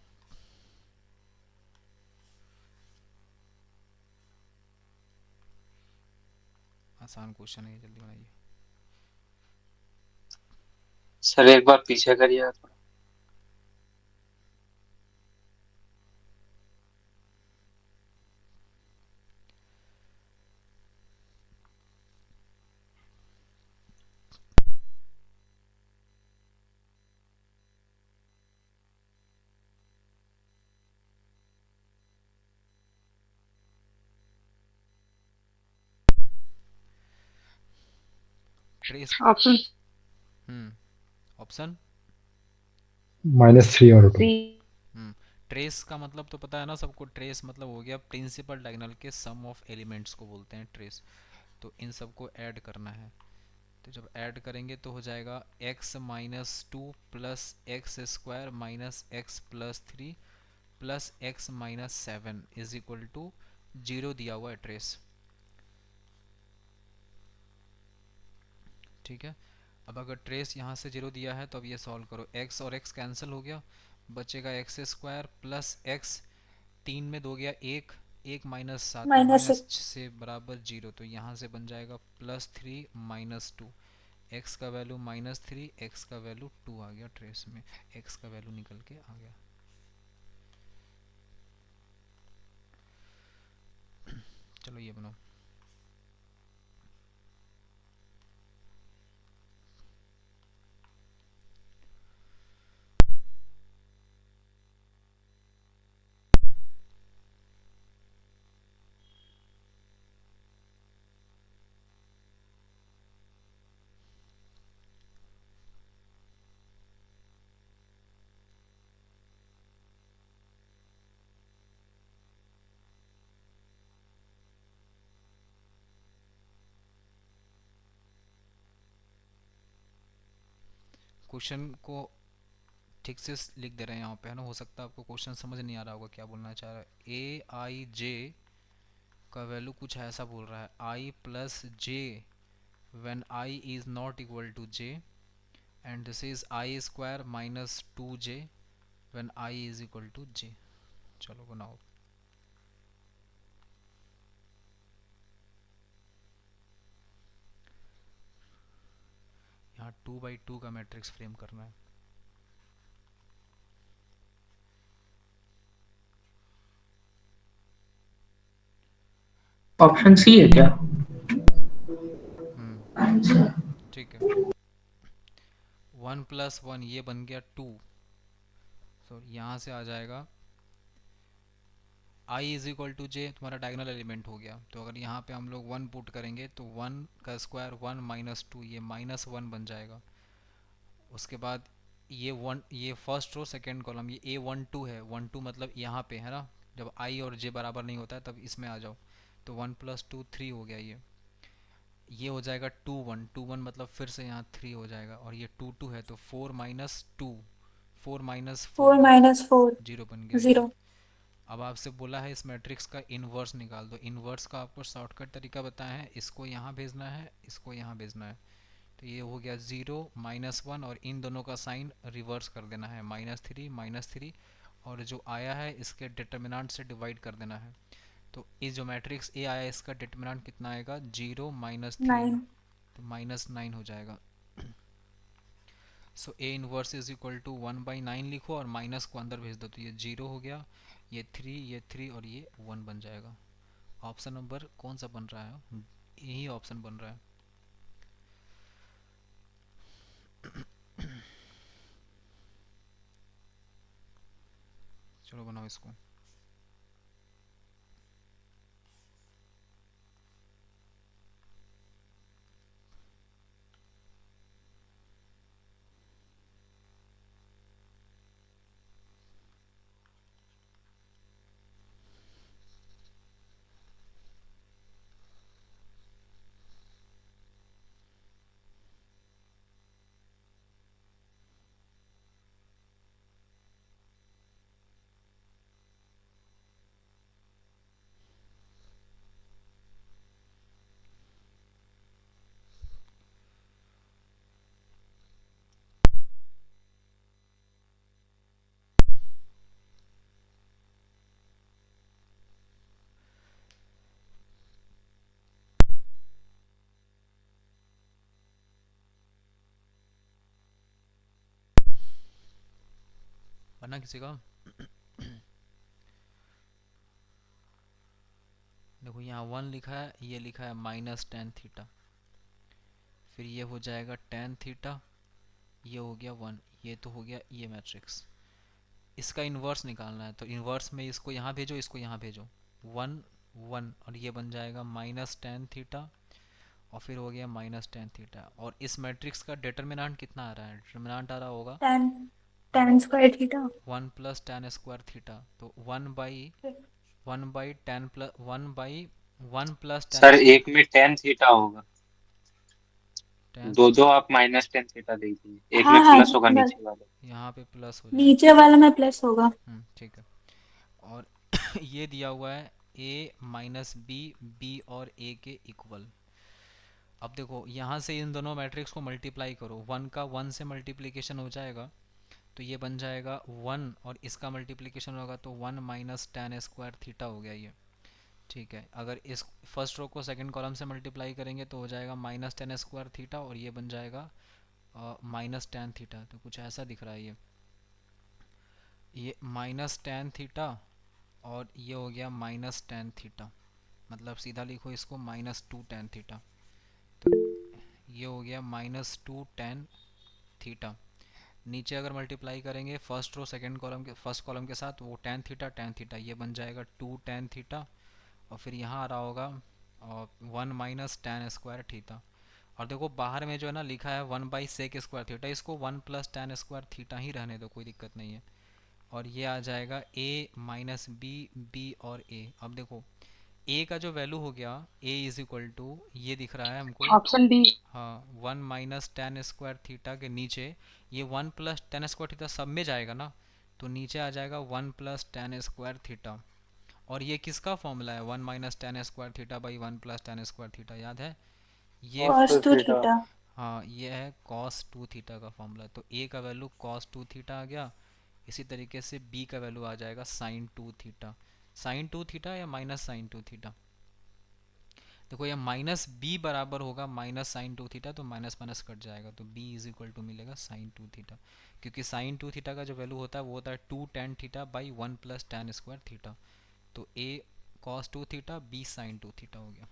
A: आसान क्वेश्चन है, जल्दी बनाइए.
G: सर एक बार पीछे करिए थोड़ा.
A: ट्रेस,
F: ऑप्शन
A: ऑप्शन
I: -3 और 2.
F: सी.
A: ट्रेस का मतलब तो पता है ना सबको, ट्रेस मतलब हो गया प्रिंसिपल डायगोनल के सम ऑफ एलिमेंट्स को बोलते हैं ट्रेस. तो इन सबको ऐड करना है, तो जब ऐड करेंगे तो हो जाएगा x minus 2 plus x square minus x plus 3 plus x minus 7 is equal to 0 दिया हुआ है ट्रेस. ठीक है, अब अगर ट्रेस यहाँ से 0 दिया है तो अब ये सॉल्व करो, x और x कैंसिल हो गया, बचेगा एक्स स्क्वायर प्लस एक्स, 3 में 2 गया 1, 1 माइनस 7
B: माइनस
A: माइनस से बराबर 0, तो यहाँ से बन जाएगा प्लस 3 माइनस 2, x का वैल्यू माइनस 3, x का वैल्यू 2 आ गया ट्रेस में, x का वैल्यू निकल के आ गया. चलो ये बनाओ, क्वेश्चन को ठीक से लिख दे रहे हैं यहाँ पे है ना, हो सकता है आपको क्वेश्चन समझ नहीं आ रहा होगा क्या बोलना चाह रहा है. ए आई जे का वैल्यू कुछ ऐसा बोल रहा है, I plus J when I is not equal to J, and this is I square minus 2j when I is equal to J. चलो बनाओ, यहाँ 2/2 का मैट्रिक्स फ्रेम करना है.
C: ऑप्शन सी है क्या?
A: अच्छा ठीक है, 1 प्लस 1 ये बन गया 2, तो यहाँ से आ जाएगा आई इज इक्वल टू जे तुम्हारा डायगोनल एलिमेंट हो गया। तो अगर यहाँ पे हम लोग 1 पुट करेंगे तो 1 का स्क्वायर 1 माइनस टू, ये माइनस 1 बन जाएगा। उसके बाद ये 1, ये फर्स्ट रो सेकेंड कॉलम, ये A12 है, 12 मतलब यहाँ पे है ना, जब आई और जे बराबर नहीं होता है तब इसमें आ जाओ। तो 1 प्लस 2 3 हो गया। ये हो जाएगा 2 1, 2 1 मतलब फिर से यहाँ 3 हो जाएगा। और ये 2 2 है तो 4 माइनस 2, 4 माइनस
B: 4
A: 4,
B: माइनस 4
A: जीरो बन गया ये।
B: 0।
A: अब आपसे बोला है इस मैट्रिक्स का इन्वर्स निकाल दो। इन्वर्स का आपको शॉर्टकट तरीका बताया है, इसको यहाँ भेजना है, इसको यहाँ भेजना है। तो ये हो गया 0 माइनस 1, और इन दोनों का साइन रिवर्स कर देना है, -3 और जो आया है इसके डिटर्मिनेंट से डिवाइड कर देना है। तो इस जो मैट्रिक्स ए आया इसका डिटर्मिनेंट कितना आएगा, 0 -3,
B: 9।
A: तो -9 हो जाएगा। So A inverse is equal to 1/9 लिखो और माइनस को अंदर भेज दो, तो ये 0 हो गया, ये 3, ये 3 और ये 1 बन जाएगा। ऑप्शन नंबर कौन सा बन रहा है, यही ऑप्शन बन रहा है। चलो बनाओ इसको। बना किसी का? देखो यहाँ 1 लिखा है, ये लिखा है -tan थीटा, फिर ये हो जाएगा tan थीटा, ये हो गया 1, ये तो हो गया ये मैट्रिक्स। इसका इन्वर्स निकालना है, तो इन्वर्स में इसको यहाँ भेजो, इसको यहाँ भेजो, 1 1, और ये बन जाएगा -tan थीटा, और फिर हो गया -tan थीटा। और इस मैट्रिक्स का डिटर्मिनेंट कितना आ रहा है, डिटर्मिनेंट आ रहा होगा
B: 10 tan square theta.
A: 1 plus tan square theta, तो 1 प्लस tan
G: सर
A: स्क्वायर
G: एक में टेन थीटा होगा,
A: tan,
G: दो दो आप -10 थीटा दे दीजिए, एक
B: हाँ
G: में
B: हाँ,
G: प्लस होगा
B: बस
G: नीचे वाले।
A: यहाँ पे प्लस हो जाएगा।
B: नीचे वाला में प्लस होगा।
A: ठीक है। और ये दिया हुआ है a-b, और a के इक्वल। अब देखो यहाँ से इन दोनों मैट्रिक्स को मल्टीप्लाई करो, 1 का 1 से मल्टीप्लिकेशन हो जाएगा तो ये बन जाएगा 1, और इसका मल्टीप्लिकेशन होगा तो 1 माइनस tan स्क्वायर थीटा हो गया ये। ठीक है, अगर इस फर्स्ट रो को सेकंड कॉलम से मल्टीप्लाई करेंगे तो हो जाएगा -tan स्क्वायर थीटा, और ये बन जाएगा -tan थीटा। तो कुछ ऐसा दिख रहा है ये -tan थीटा, और ये हो गया -tan थीटा, मतलब सीधा लिखो इसको -2 tan थीटा। तो ये हो गया -2 tan थीटा। नीचे अगर मल्टीप्लाई करेंगे फर्स्ट रो सेकंड कॉलम के, फर्स्ट कॉलम के साथ, वो tan थीटा ये बन जाएगा 2 tan थीटा, और फिर यहाँ आ रहा होगा 1 माइनस tan स्क्वायर थीटा। और देखो बाहर में जो है ना लिखा है 1/sec² थीटा, इसको 1 प्लस tan स्क्वायर थीटा ही रहने दो, कोई दिक्कत नहीं है। और ये आ जाएगा a माइनस बी और a। अब देखो a का जो वैल्यू हो गया, a इज इक्वल टू, ये दिख रहा है हमको,
F: ऑप्शन बी।
A: हाँ 1 माइनस tan स्क्वायर थीटा के नीचे ये 1 प्लस tan स्क्वायर थीटा सब में जाएगा ना, तो नीचे आ जाएगा 1 प्लस tan स्क्वायर थीटा। और ये किसका फॉर्मूला है, 1 minus tan square theta by 1 plus tan square theta, याद है ये?
E: cos
B: cos 2
E: theta.
B: थीटा।
A: हाँ ये है cos 2 थीटा का फॉर्मूला। तो a का वैल्यू cos 2 थीटा आ गया। इसी तरीके से b का वैल्यू आ जाएगा sin 2 थीटा। sin 2 थीटा या माइनस sin 2 थीटा, देखो ये माइनस b बराबर होगा माइनस sin 2 थीटा, तो माइनस माइनस कट जाएगा, तो b इज इक्वल टू मिलेगा sin 2 थीटा। क्योंकि sin 2 थीटा का जो वैल्यू होता है वो होता है 2 tan theta by 1 plus tan square theta. तो a cos 2 theta, b sin 2 theta हो गया।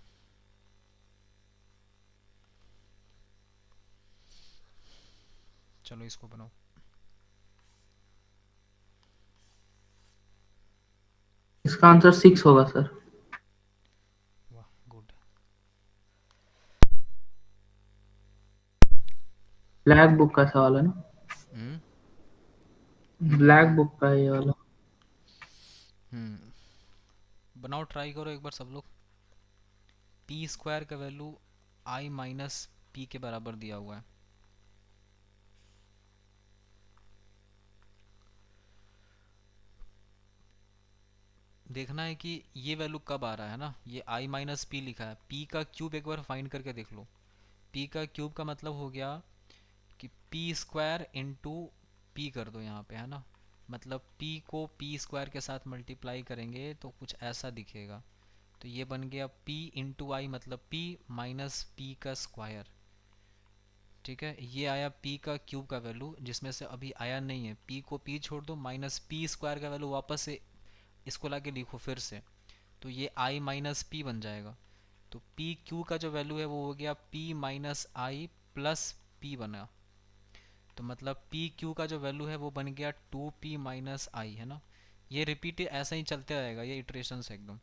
A: चलो इसको बनाओ।
C: इसका इसका आंसर 6 होगा सर।
A: वाह गुड।
C: ब्लैक बुक का सवाल है ना?
A: हम्म
C: ब्लैक बुक का है ये वाला।
A: बनाओ, ट्राई करो एक बार सब लोग। पी स्क्वायर का वैल्यू आई माइनस पी के बराबर दिया हुआ है। देखना है कि ये वैल्यू कब आ रहा है ना। ये आई माइनस पी लिखा है, पी का क्यूब एक बार फाइंड करके देख लो। पी का क्यूब का मतलब हो गया कि पी स्क्वायर इंटू पी कर दो यहाँ पे, है ना। मतलब पी को पी स्क्वायर के साथ मल्टीप्लाई करेंगे तो कुछ ऐसा दिखेगा। तो ये बन गया p इंटू आई, मतलब p माइनस पी का स्क्वायर। ठीक है, ये आया p का क्यूब का वैल्यू, जिसमें से अभी आया नहीं है। p को p छोड़ दो, माइनस पी स्क्वायर का वैल्यू वापस से इसको लाके लिखो फिर से, तो ये i माइनस पी बन जाएगा। तो p क्यू का जो वैल्यू है वो हो गया p माइनस आई प्लस p बना। तो मतलब p क्यू का जो वैल्यू है वो बन गया 2p माइनस आई, है ना। ये रिपीट ऐसा ही चलते रहेगा, ये इटरेशन से एकदम।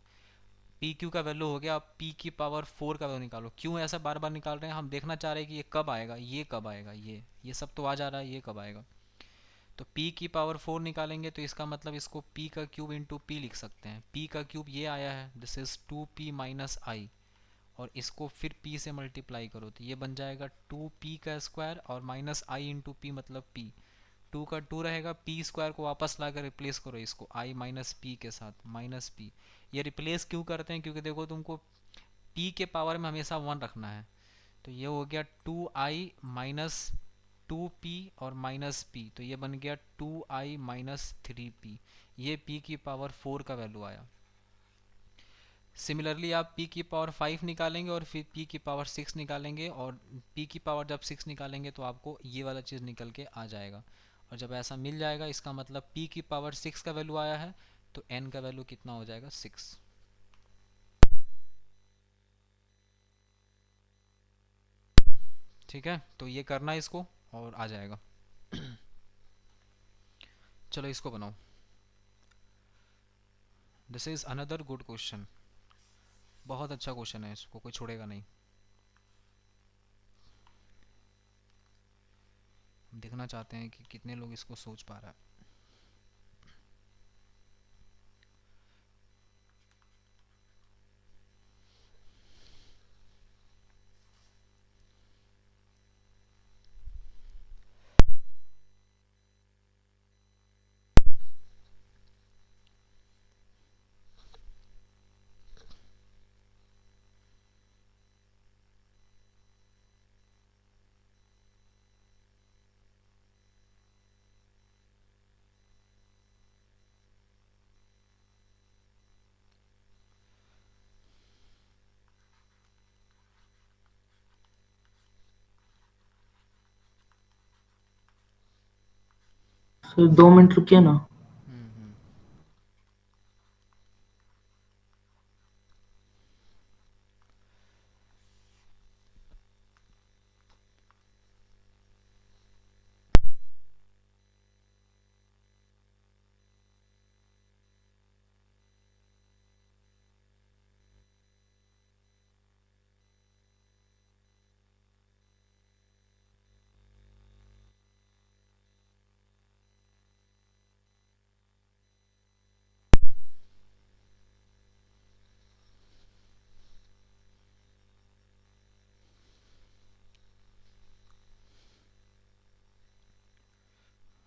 A: पी क्यू का वैल्यू हो गया, पी की पावर 4 का वैल्यू निकालो। क्यों ऐसा बार बार निकाल रहे हैं, हम देखना चाह रहे हैं कि ये कब आएगा, ये कब आएगा, ये सब तो आ जा रहा है, ये कब आएगा। तो p की पावर 4 निकालेंगे तो इसका मतलब इसको p का क्यूब इंटू पी लिख सकते हैं। p का क्यूब ये आया है, दिस इज 2p माइनस आई, और इसको फिर p से मल्टीप्लाई करो तो ये बन जाएगा 2p का स्क्वायर और माइनस आई इंटू पी, मतलब p। 2 का 2 रहेगा, p स्क्वायर को वापस ला कर रिप्लेस करो इसको i माइनस पी के साथ, माइनस p। ये रिप्लेस क्यों करते हैं, क्योंकि देखो तुमको p के पावर में हमेशा 1 रखना है। तो ये हो गया 2i माइनस 2p और माइनस p, तो ये बन गया 2i माइनस 3p। ये p की पावर 4 का वैल्यू आया। सिमिलरली आप p की पावर 5 निकालेंगे और फिर p की पावर 6 निकालेंगे, और p की पावर जब 6 निकालेंगे तो आपको ये वाला चीज़ निकल के आ जाएगा। और जब ऐसा मिल जाएगा इसका मतलब p की पावर 6 का वैल्यू आया है, तो n का वैल्यू कितना हो जाएगा, 6। ठीक है, तो ये करना है इसको और आ जाएगा। चलो इसको बनाओ। This is another good question, बहुत अच्छा क्वेश्चन है, इसको कोई छोड़ेगा नहीं। हम देखना चाहते हैं कि कितने लोग इसको सोच पा रहा है।
C: सर 2 मिनट रुकिए ना।
A: हम्म।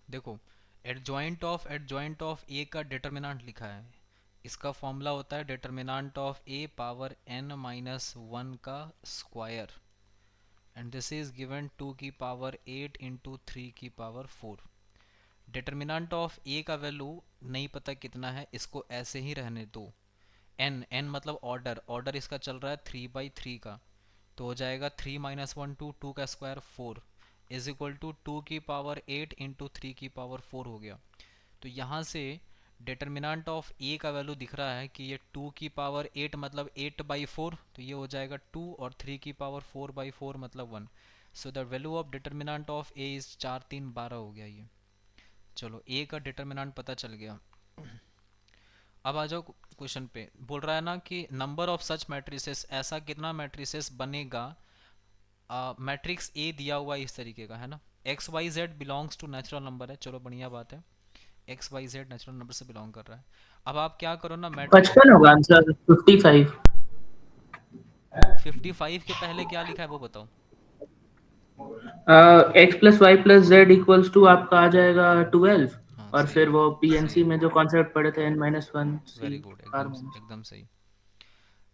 A: देखो, एडजॉइंट ऑफ ए का डिटर्मिनेंट लिखा है। इसका फॉर्मूला होता है determinant of A power n minus 1 का square, and this is given 2 की पावर 8 इंटू 3 की पावर 4। डिटर्मिनेंट ऑफ ए का वैल्यू नहीं पता कितना है, इसको ऐसे ही रहने दो। n मतलब ऑर्डर इसका चल रहा है 3/3 का, तो हो जाएगा 3 माइनस 1 2 का स्क्वायर 4 इज इक्वल टू 2 की पावर 8 इंटू 3 की पावर 4 हो गया। तो यहाँ से डिटर्मिनेंट ऑफ ए का वैल्यू दिख रहा है कि ये 2 की पावर 8 मतलब 8/4, तो ये हो जाएगा 2, और 3 की पावर 4/4 मतलब 1। So the value of determinant of A is 4 3 12 हो गया ये। चलो ए का डिटर्मिनेंट पता चल गया। अब आ जाओ क्वेश्चन पे बोल रहा है ना कि नंबर ऑफ सच मैट्रिसेस, ऐसा कितना मैट्रिसेस बनेगा, मैट्रिक्स ए दिया हुआ है इस तरीके का है ना, x Y z belongs to natural number है, चलो बढ़िया बात है, x Y z natural number से बिलोंग कर रहा है। अब आप क्या करो ना, मैट्रिक्स
C: 55 होगा आंसर, 55।
A: 55 के पहले क्या लिखा है वो बताओ।
C: X plus Y plus z equals to आपका आ जाएगा 12।
A: हाँ
C: और
A: सही
C: फिर
A: है,
C: वो
A: सही
C: पीएनसी
A: है,
C: में जो कॉन्सेप्ट पढ़े थे n-1 सी
A: वेरी गुड,
C: आर
A: एकदम
C: माइनस।
A: एकदम सही।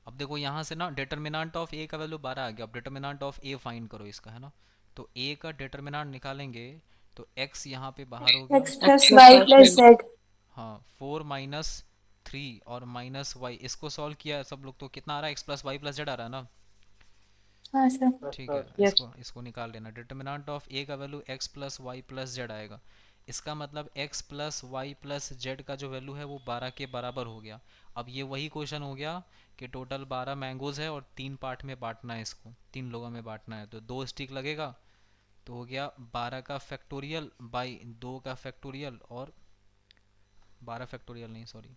A: अब देखो यहाँ से ना डिटर्मिनेंट ऑफ ए का वैल्यू 12 आ गया, अब डिटर्मिनेंट ऑफ ए फाइंड करो इसका है ना, तो ए का डिटर्मिनेंट निकालेंगे तो x यहाँ पे बाहर हो गया,
B: x
F: x
B: plus
F: plus
B: y
F: y
B: plus
F: plus
B: z.
A: हाँ 4 माइनस 3 और माइनस वाई, इसको सॉल्व किया है सब लोग तो कितना आ रहा है, X plus Y plus Z आ रहा है ना,
B: हाँ सर।
E: Yes,
A: ठीक
E: sir.
A: है,
F: yes
A: इसको इसको निकाल लेना, डिटर्मिनेंट ऑफ ए का value x plus Y plus z आएगा, इसका मतलब x plus Y plus z का जो वैल्यू है वो 12 के बराबर हो गया। अब ये वही क्वेश्चन हो गया कि टोटल 12 मैंगोज है और 3 पार्ट में बांटना है, इसको 3 लोगों में बांटना है, तो 2 स्टिक लगेगा, तो हो गया 12 का फैक्टोरियल बाई 2 का फैक्टोरियल, और 12 फैक्टोरियल नहीं सॉरी,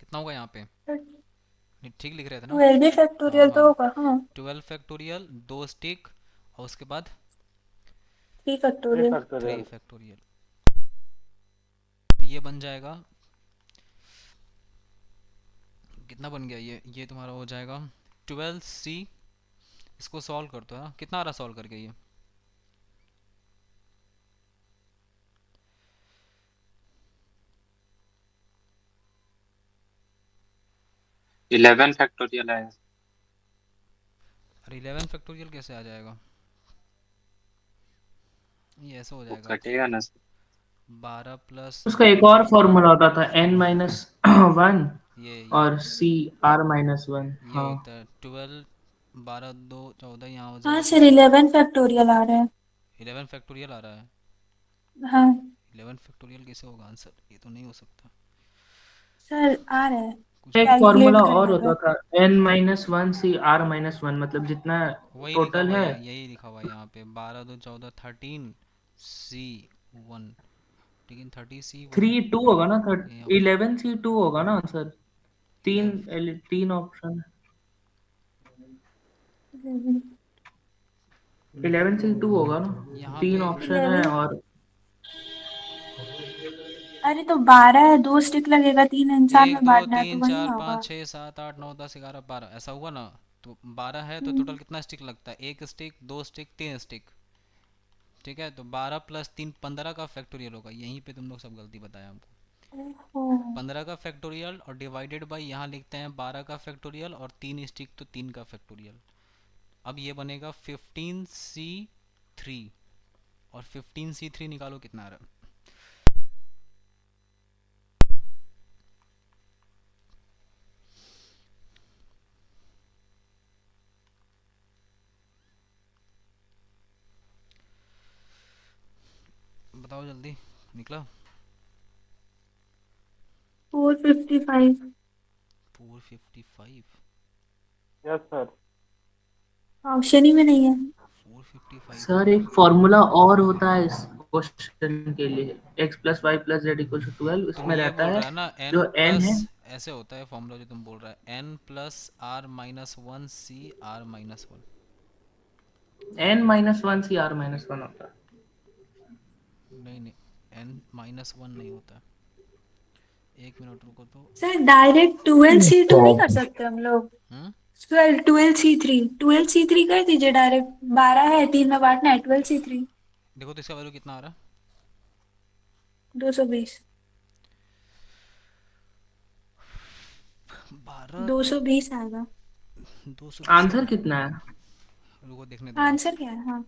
A: कितना होगा यहाँ पे, नहीं ठीक लिख रहे थे ना,
B: 12 भी
A: हाँ
B: फैक्टोरियल
A: हाँ
B: तो होगा, हाँ।
A: 12 फैक्टोरियल, 2 स्टिक, और उसके बाद
B: 3
E: 3
B: फैक्टोरियल।
A: 3
E: factorial.
A: फैक्टोरियल, तो ये बन जाएगा, कितना बन गया ये तुम्हारा हो जाएगा 12c, इसको सॉल्व कर दो है ना, कितना आ रहा सॉल्व करके ये,
G: 11 फैक्टोरियल है।
A: अरे 11 फैक्टोरियल कैसे आ जाएगा, ये ऐसा हो
G: वो
A: जाएगा
G: कटेगा ना सर।
A: 12 प्लस
C: उसका एक और फॉर्मूला होता था n-1
A: ये
C: और सी r-1।
A: ये
C: हाँ
A: होता है 12, 12 2 14, यहाँ हो
B: हाँ
A: जाएगा
B: सर 11 फैक्टोरियल आ रहा है।
A: 11 फैक्टोरियल आ रहा है,
B: हाँ
A: 11 फैक्टोरियल कैसे होगा आंसर, ये तो नहीं हो सकता,
B: सर आ रहा है,
A: कुछ
C: एक
A: भी,
C: फॉर्मूला
B: कैलकुलेट
C: और
B: करने
C: होता
B: पे।
C: था n-1 सी r-1, मतलब जितना
A: वही लिखा
C: टोटल
A: हुआ है
C: है।
A: यहाँ, यही लिखा हुआ है यहाँ पे 12 2 14 13 C1, लेकिन 30C1
C: 3 2 होगा ना,
A: यहाँ पे
C: 11c2 होगा ना सर। तीन
A: 11
C: तीन ऑप्शन,
B: हम्म।
C: 11c2 होगा ना,
A: यहाँ पे,
C: तीन ऑप्शन है
B: 11,
C: और
B: अरे तो 12 है, 2 स्टिक लगेगा, 3 इंसान
A: एक
B: में
A: दो
B: बांटना है तो
A: तीन
B: वही
A: चार
B: होगा।
A: पाँच छः सात आठ नौ 10 11 12 ऐसा हुआ ना, तो 12 है तो
B: हम्म।
A: टोटल कितना स्टिक लगता है, एक स्टिक, दो स्टिक, तीन स्टिक, ठीक है, तो 12 प्लस 3 15 का फैक्टोरियल होगा, यहीं पे तुम लोग सब गलती बताया हमको,
B: ओहो।
A: 15 का फैक्टोरियल और डिवाइडेड बाय यहाँ लिखते हैं 12 का फैक्टोरियल और 3 स्टिक तो 3 का फैक्टोरियल, अब ये बनेगा 15c3, और 15c3 निकालो कितना आ रहा है, बताओ जल्दी, निकला
B: 455।
A: 455,
E: Yes, sir.
B: ऑप्शन ही में नहीं है।
A: 455 तो
C: सर एक फॉर्मूला और होता है इस क्वेश्चन के लिए, x plus Y plus z equal to 12,
A: तुम
C: इसमें
A: ये
C: रहता
A: बोल
C: है
A: रहा है ना n
C: जो n
A: प्लस,
C: है
A: ऐसे होता है फॉर्मूला जो तुम बोल रहा है, n plus r minus one C r minus one,
C: n-1 C r-1 होता है।
A: नहीं नहीं, n माइनस वन नहीं होता, एक मिनट रुको तो,
B: सर डायरेक्ट 12C2 नहीं कर सकते हम लोग।
A: हम्म,
B: सर 12C3, 12C3 कर दीजिए डायरेक्ट, 12 है, 3 में बांटना है, 12C3।
A: देखो तो इसका वैल्यू कितना आ रहा
B: 220।
A: है, 12 तो
B: 220 आएगा।
A: 220
C: आंसर
A: का,
C: कितना है?
A: रुको देखने दो ना,
B: आंसर क्या है? हाँ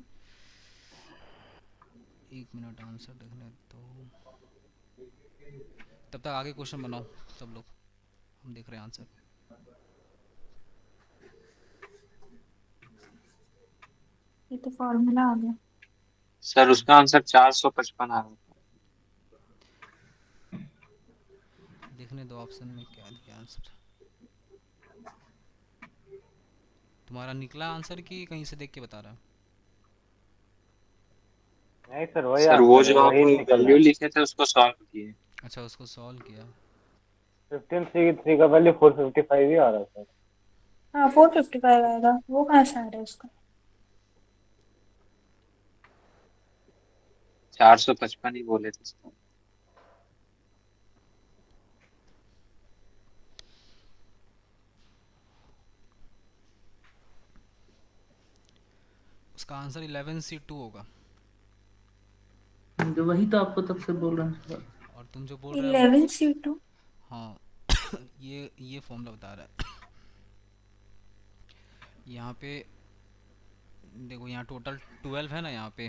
A: एक मिनट आंसर देखने दो, तब तक आगे क्वेश्चन बनाओ सब लोग, हम देख रहे हैं आंसर,
B: ये तो फॉर्मूला आ गया।
G: सर उसका आंसर 455 आ रहा है।
A: देखने दो ऑप्शन में क्या दिया आंसर, तुम्हारा निकला आंसर कि कहीं से देख के बता रहा है,
E: नहीं सर, वही
G: सर वो
E: आंसर है,
G: जो आप
E: वही निकल रहा
G: वैल्यू
E: है.
G: लिखे थे उसको सॉल्व किए।
A: अच्छा उसको सॉल्व किया,
E: 15 का वैल्यू 455 ही आ रहा है सर।
B: हाँ 455 आएगा, वो कहाँ से आ रहा है उसका?
G: 455 ही बोले थे सर।
A: उसका आंसर 11C2 होगा।
C: जो वही तो आपको तब से बोल रहे हैं सर।
A: और तुम जो बोल रहे हो
B: 11C2?
A: हाँ ये फॉर्मूला बता रहा है। यहाँ पे देखो, यहाँ टोटल 12 है ना यहाँ पे,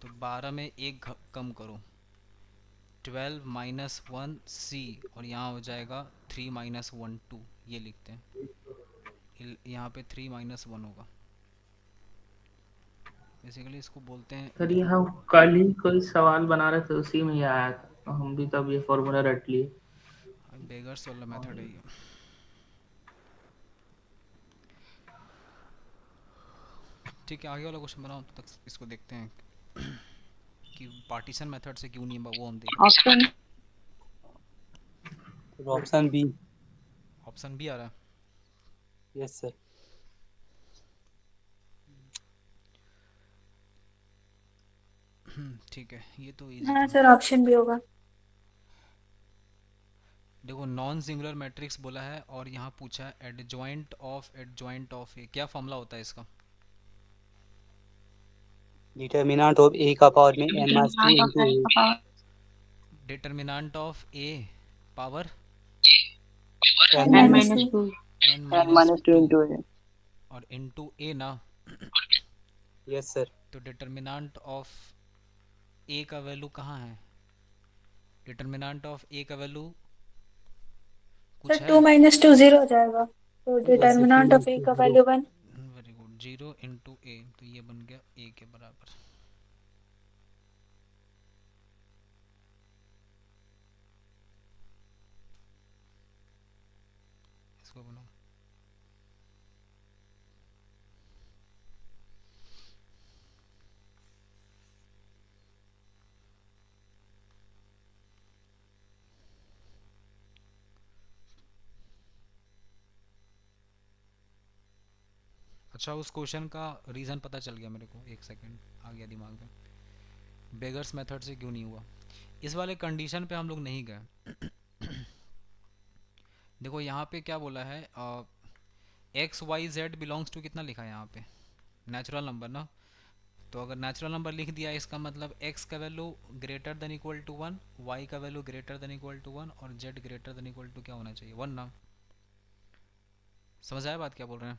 A: तो 12 में एक कम करो, 12 माइनस 1C, और यहाँ हो जाएगा 3 माइनस 1 2, ये लिखते हैं। यहाँ पे 3 माइनस 1 होगा, बेसिकली इसको बोलते हैं।
C: सर ये हम कल ही कोई सवाल बना रहे थे, उसी में ये आया था, तो हम भी तब ये फॉर्मूला रट लिए।
A: बेगर्स वाला मेथड है ये। ठीक है, आगे वाला क्वेश्चन बनाओ, तो तक इसको देखते हैं कि पार्टीशन मेथड से क्यों नहीं है, वो हम देखते
F: ऑप्शन
D: ऑप्शन बी।
A: हैं। ऑप्शन बी आ रहा है।
D: Yes sir.
A: ठीक है, ये तो इजी
B: हाँ
A: था।
B: सर, ऑप्शन भी होगा।
A: देखो, नॉन सिंगुलर मैट्रिक्स बोला है और यहाँ पूछा है एडजॉइंट ऑफ ए, क्या फॉर्मूला होता है इसका?
D: डिटर्मिनेंट ऑफ ए का पावर में n minus two
F: determinant of
D: into
F: n
D: A.
F: का power
A: determinant of A power
D: n
F: n
D: minus
F: minus 2
A: n
D: n
A: minus
D: minus two
A: 2
D: into A.
A: और into A ना,
D: yes sir.
A: तो determinant of A का value कहाँ है? Determinant of A का value कुछ
B: sir
A: है?
B: 2 माइनस 2 0 हो जाएगा, तो
D: yes sir,
B: determinant
D: 2
B: of A
D: into
B: का
D: 0।
B: वैल्यू 1।
A: वेरी गुड, 0 इंटू ए, तो ये बन गया ए के बराबर। इसको बनाओ। अच्छा, उस क्वेश्चन का रीज़न पता चल गया मेरे को, एक सेकंड आ गया दिमाग में। बेगर्स मेथड से क्यों नहीं हुआ, इस वाले कंडीशन पे हम लोग नहीं गए। देखो यहाँ पे क्या बोला है, x Y z belongs to कितना लिखा है यहाँ पे, नेचुरल नंबर ना। तो अगर नेचुरल नंबर लिख दिया, इसका मतलब x का वैल्यू greater than equal to 1, y का वैल्यू ग्रेटर देन इक्वल टू 1 और z greater than equal to क्या होना चाहिए, 1 ना। समझ आया बात क्या बोल रहे हैं?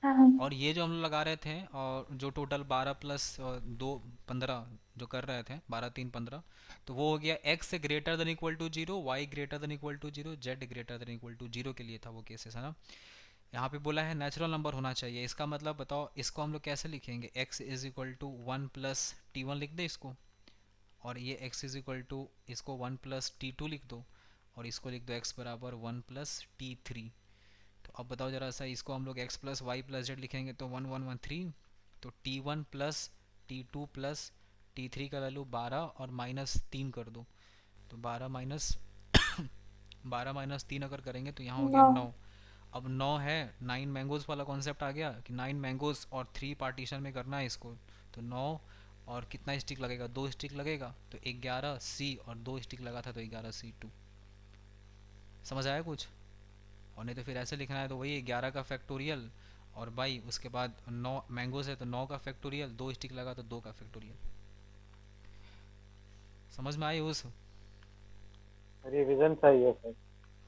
B: हाँ
A: और ये जो हम लोग लगा रहे थे, और जो टोटल 12 प्लस 2 15 जो कर रहे थे, 12 3 15, तो वो हो गया x greater than equal to 0, y greater than equal to 0, z greater than equal to 0 के लिए था वो केसेस, है ना। यहाँ पे बोला है नेचुरल नंबर होना चाहिए, इसका मतलब बताओ इसको हम लोग कैसे लिखेंगे? x is equal to 1 plus T1 लिख दे इसको, और ये x इज इक्वल टू इसको 1 प्लस T2 लिख दो, और इसको लिख दो x बराबर 1 प्लस T3। तो अब बताओ जरा सा, इसको हम लोग x plus Y plus z लिखेंगे तो 1 1 1 3, तो T1 plus T2 plus T3 का वैल्यू 12 और माइनस 3 कर दो, तो 12 माइनस 3 अगर करेंगे तो यहाँ हो गया
B: 9।
A: 9। अब 9 है, 9 मैंगोज वाला कॉन्सेप्ट आ गया कि 9 मैंगोज और 3 पार्टीशन में करना है इसको, तो 9 और कितना स्टिक लगेगा, 2 स्टिक लगेगा, तो 11C, और 2 स्टिक लगा था तो 11C2। समझ आया कुछ? और नहीं तो फिर ऐसे लिखना है, तो वही 11 का फैक्टोरियल, और बाई उसके बाद 9 मैंगोज है तो 9 का फैक्टोरियल, 2 स्टिक लगा तो 2 का फैक्टोरियल। समझ में आई उस?
E: रिवीजन चाहिए सर।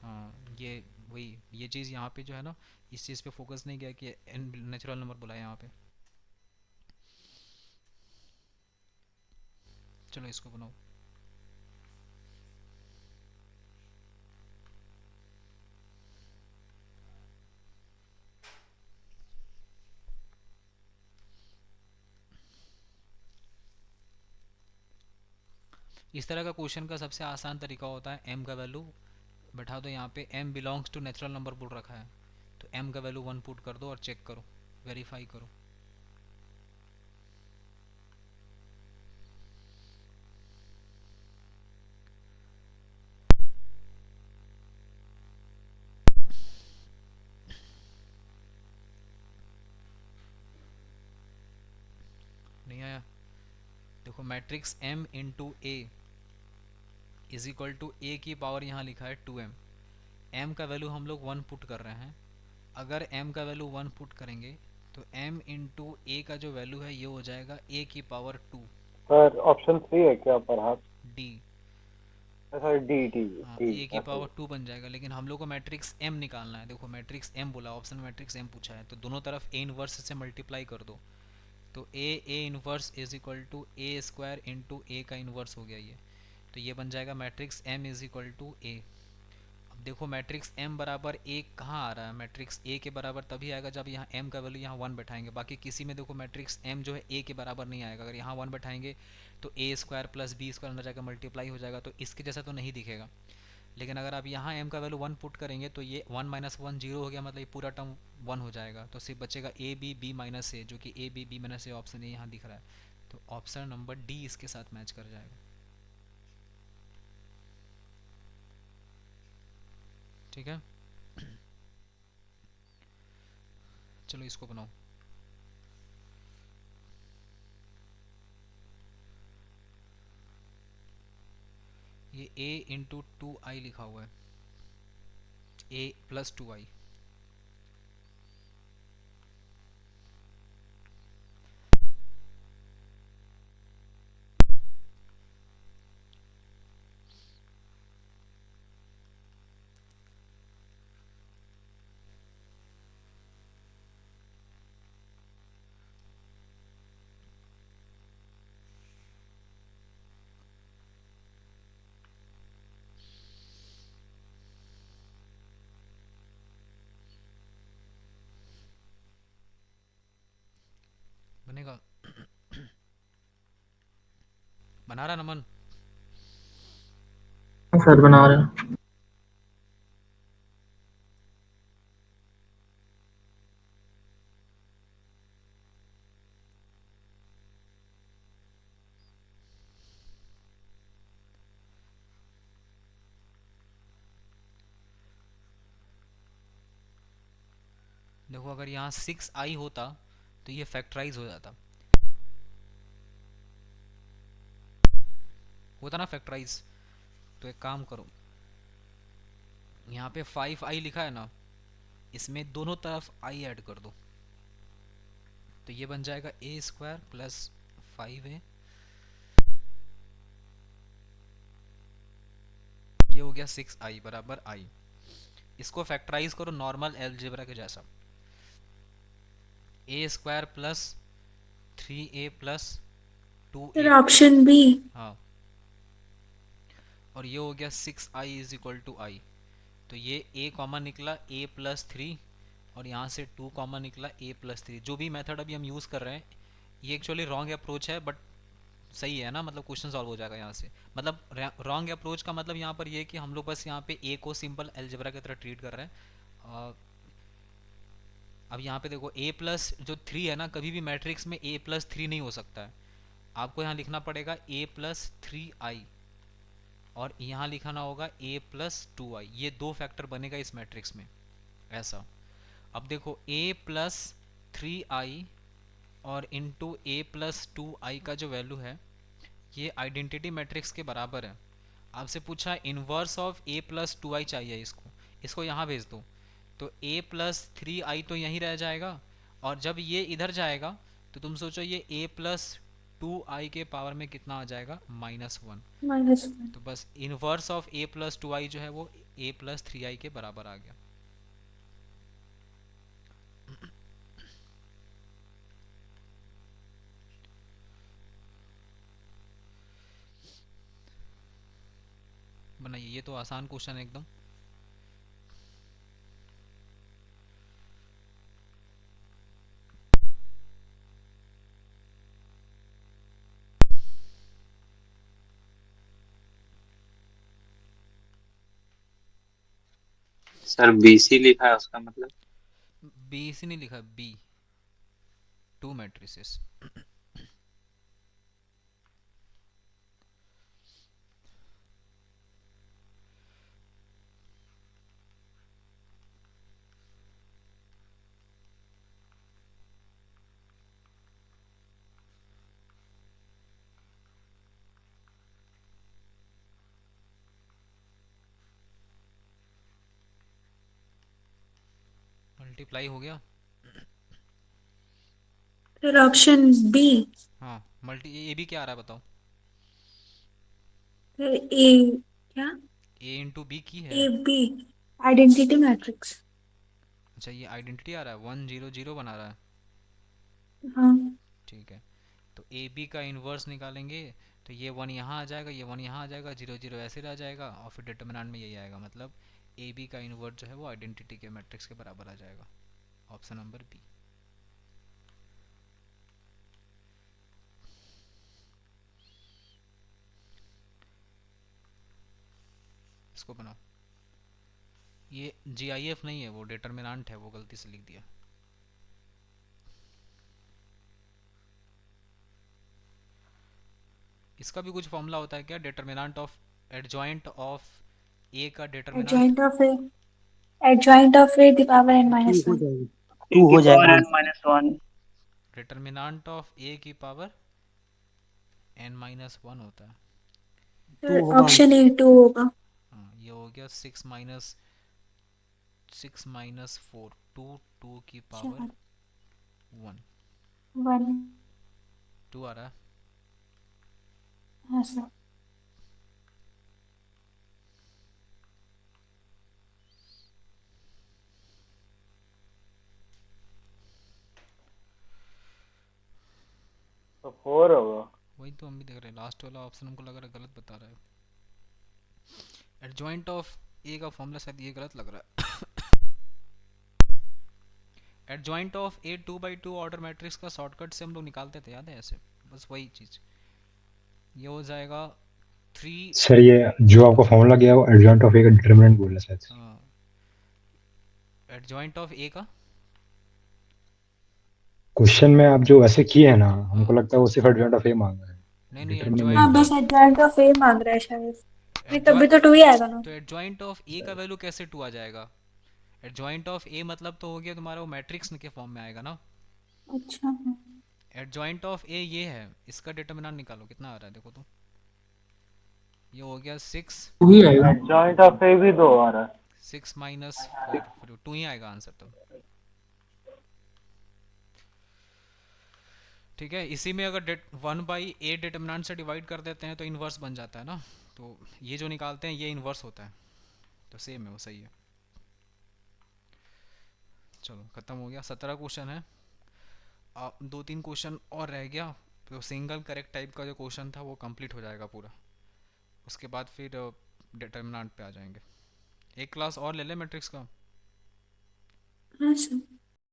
A: हाँ, ये वही, ये चीज़ यहाँ पे जो है ना, इस चीज़ पे फोकस नहीं किया कि नेचुरल नंबर बोला है यहाँ पे। चलो इसको बनाओ। इस तरह का क्वेश्चन का सबसे आसान तरीका होता है, m का वैल्यू बैठा दो यहाँ पे, m belongs to natural number बोल रखा है, तो m का वैल्यू 1 पुट कर दो और चेक करो, वेरीफाई करो। देखो matrix m into A is equal to A की पावर यहाँ लिखा है 2m। m का वैल्यू हम लोग 1 पुट कर रहे हैं। अगर m का वैल्यू 1 पुट करेंगे तो m इंटू ए का जो वैल्यू है ये हो जाएगा a की पावर 2
E: सर ऑप्शन 3 है क्या पर हाथ?
A: d।
E: सर डी डी
A: हाँ
E: डी
A: a की पावर 2 बन जाएगा, लेकिन हम लोग को मैट्रिक्स m निकालना है। देखो मैट्रिक्स m बोला, ऑप्शन में मैट्रिक्स m पूछा है, तो दोनों तरफ a इनवर्स से मल्टीप्लाई कर दो। तो a inverse is equal to a square into a का इनवर्स हो गया ये। तो ये बन जाएगा matrix m is equal to a। अब देखो मैट्रिक्स m बराबर a कहाँ आ रहा है? मैट्रिक्स a के बराबर तभी आएगा जब यहाँ m का वैल्यू यहाँ 1 बैठाएंगे। बाकी किसी में देखो मैट्रिक्स m जो है a के बराबर नहीं आएगा। अगर यहाँ 1 बैठाएंगे तो a square plus b square अंदर जाकर मल्टीप्लाई हो जाएगा, तो इसके जैसा तो नहीं दिखेगा। लेकिन अगर आप यहाँ m का वैल्यू 1 पुट करेंगे तो ये 1 माइनस 1 जीरो हो गया, मतलब ये पूरा टर्म 1 हो जाएगा। तो सिर्फ बचेगा a b b minus a, जो कि a b b minus a option A यहाँ दिख रहा है। तो ऑप्शन नंबर डी इसके साथ मैच कर जाएगा। ठीक है, चलो इसको बनाओ। ये a इंटू 2i लिखा हुआ है, a प्लस 2i। बनेगा? बना रहा नमन?
C: सर बना रहे हैं।
A: देखो अगर यहाँ 6i होता तो ये फैक्टराइज हो जाता, होता ना फैक्टराइज। तो एक काम करो, यहाँ पे 5i लिखा है ना, इसमें दोनों तरफ i ऐड कर दो। तो ये बन जाएगा a स्क्वायर प्लस 5a, ये हो गया 6i बराबर i। इसको फैक्टराइज करो नॉर्मल एलजेब्रा के जैसा, a square plus 3a plus 2a।
B: Sir option B.
A: हाँ, और ये हो गया 6i is equal to i। तो ये a कॉमन निकला, a प्लस 3, और यहाँ से 2 कॉमन निकला, a प्लस 3। जो भी मेथड अभी हम यूज़ कर रहे हैं ये एक्चुअली रॉन्ग अप्रोच है, बट सही है ना, मतलब क्वेश्चन सॉल्व हो जाएगा यहाँ से। मतलब रॉन्ग अप्रोच का मतलब यहाँ पर ये है कि हम लोग बस यहाँ पे a को सिंपल अलजेब्रा की तरह ट्रीट कर रहे हैं। अब यहाँ पे देखो a प्लस जो 3 है ना, कभी भी मैट्रिक्स में a प्लस 3 नहीं हो सकता है। आपको यहाँ लिखना पड़ेगा a प्लस 3i, और यहाँ लिखाना होगा a प्लस 2i। ये दो फैक्टर बनेगा इस मैट्रिक्स में ऐसा। अब देखो a प्लस 3i और इंटू a प्लस 2i का जो वैल्यू है ये आइडेंटिटी मैट्रिक्स के बराबर है। आपसे पूछा inverse of a plus 2i चाहिए, इसको यहाँ भेज दो। तो a प्लस 3i तो यहीं रह जाएगा, और जब ये इधर जाएगा तो तुम सोचो ये a प्लस 2i के पावर में कितना आ जाएगा? -1।
B: -1।
A: तो बस inverse of a plus 2i जो है वो a प्लस 3i के बराबर आ गया। बनाइए, ये तो आसान क्वेश्चन है एकदम।
G: सर बीसी लिखा है, उसका मतलब?
A: बी से नहीं लिखा, बी 2 मैट्रिसेस। मल्टीप्लाई हो गया।
B: फिर ऑप्शन बी।
A: हाँ मल्टी ए बी क्या आ रहा है बताओ।
B: फिर ए, क्या?
A: ए इंटू बी की है।
B: A B, identity matrix.
A: अच्छा ये आइडेंटिटी आ रहा है, 1 0 0 बना रहा है।
B: हाँ।
A: ठीक है, तो ए बी का इन्वर्स निकालेंगे तो ये 1 यहाँ आ जाएगा, ये 1 यहाँ आ जाएगा, 0 0 ऐसे रह जाएगा और फिर डिटर्मिनेंट में यही आएगा। मतलब ए बी का इन्वर्स जो है वो आइडेंटिटी के मैट्रिक्स के बराबर आ जाएगा। Option number B. इसको बनाओ। ये GIF नहीं है, वो डिटर्मिनेंट है, वो गलती से लिख दिया। इसका भी कुछ फॉर्मूला होता है क्या? Determinant of adjoint of A का determinant.
B: Adjoint of A the power n
D: to
B: minus
D: हो
B: 1।
D: जाएगा,
C: ए
D: टू
C: की
D: हो
C: पावर
D: जाएगा
C: n
D: answer.
C: Minus one.
A: Determinant of A की पावर n-1 होता है।
D: टू
B: फिर
D: होगा
B: ऑप्शन
D: आंसर।
B: ए 2 होगा।
A: हाँ ये हो गया 6 - 4, 2 की पावर 1।
B: 1।
A: 2 आ रहा है।
B: हाँ सर।
E: तो 4 होगा।
A: वही तो हम भी देख रहे हैं, लास्ट वाला ऑप्शन हमको लग रहा है गलत बता रहा है। एडजॉइंट ऑफ ए का फॉर्मूला शायद ये गलत लग रहा है। Adjoint of A 2/2 order matrix का शॉर्टकट से हम लोग निकालते थे, याद है ऐसे, बस वही चीज़। ये हो जाएगा 3।
I: सर ये जो आपका फॉर्मूला गया वो एडजॉइंट ऑफ ए का डिटरमिनेंट बोल रहा है शायद।
A: हाँ एडजॉइंट ऑफ ए का
I: क्वेश्चन में आप जो ऐसे किए हैं ना, हमको
A: हाँ
I: लगता है वो सिर्फ एडजॉइंट ऑफ ए मांग रहा है,
A: नहीं
I: डिटरमिनेंट नहीं
B: हाँ
A: एडजॉइंट
I: मांग
B: बस
A: ऑफ
B: एडजॉइंट ऑफ ए मांग रहा है शायद। नहीं तभी
A: एडजॉइंट
B: तो 2 ही आएगा ना।
A: तो एडजॉइंट ऑफ ए का वैल्यू कैसे 2 आ जाएगा? एडजॉइंट ऑफ ए मतलब तो हो गया तुम्हारा वो मैट्रिक्स के फॉर्म में आएगा ना।
B: अच्छा।
A: एडजॉइंट ऑफ ए ये है, इसका डिटरमिनेंट निकालो कितना आ रहा है देखो तो। ये हो गया 6
C: टू ही आएगा।
E: एडजॉइंट ऑफ ए भी 2 आ रहा है।
A: 6 - 4, फिर 2 ही आएगा आंसर तो। ठीक है, इसी में अगर 1/8 डिटरमिनेंट से डिवाइड कर देते हैं तो इन्वर्स बन जाता है ना। तो ये जो निकालते हैं ये इन्वर्स होता है, तो सेम है वो, सही है। चलो खत्म हो गया, 17 क्वेश्चन है। 2-3 क्वेश्चन और रह गया, तो सिंगल करेक्ट टाइप का जो क्वेश्चन था वो कंप्लीट हो जाएगा पूरा। उसके बाद फिर डिटरमिनेंट पे आ जाएंगे। एक क्लास और ले ले मैट्रिक्स का।
B: हाँ सर।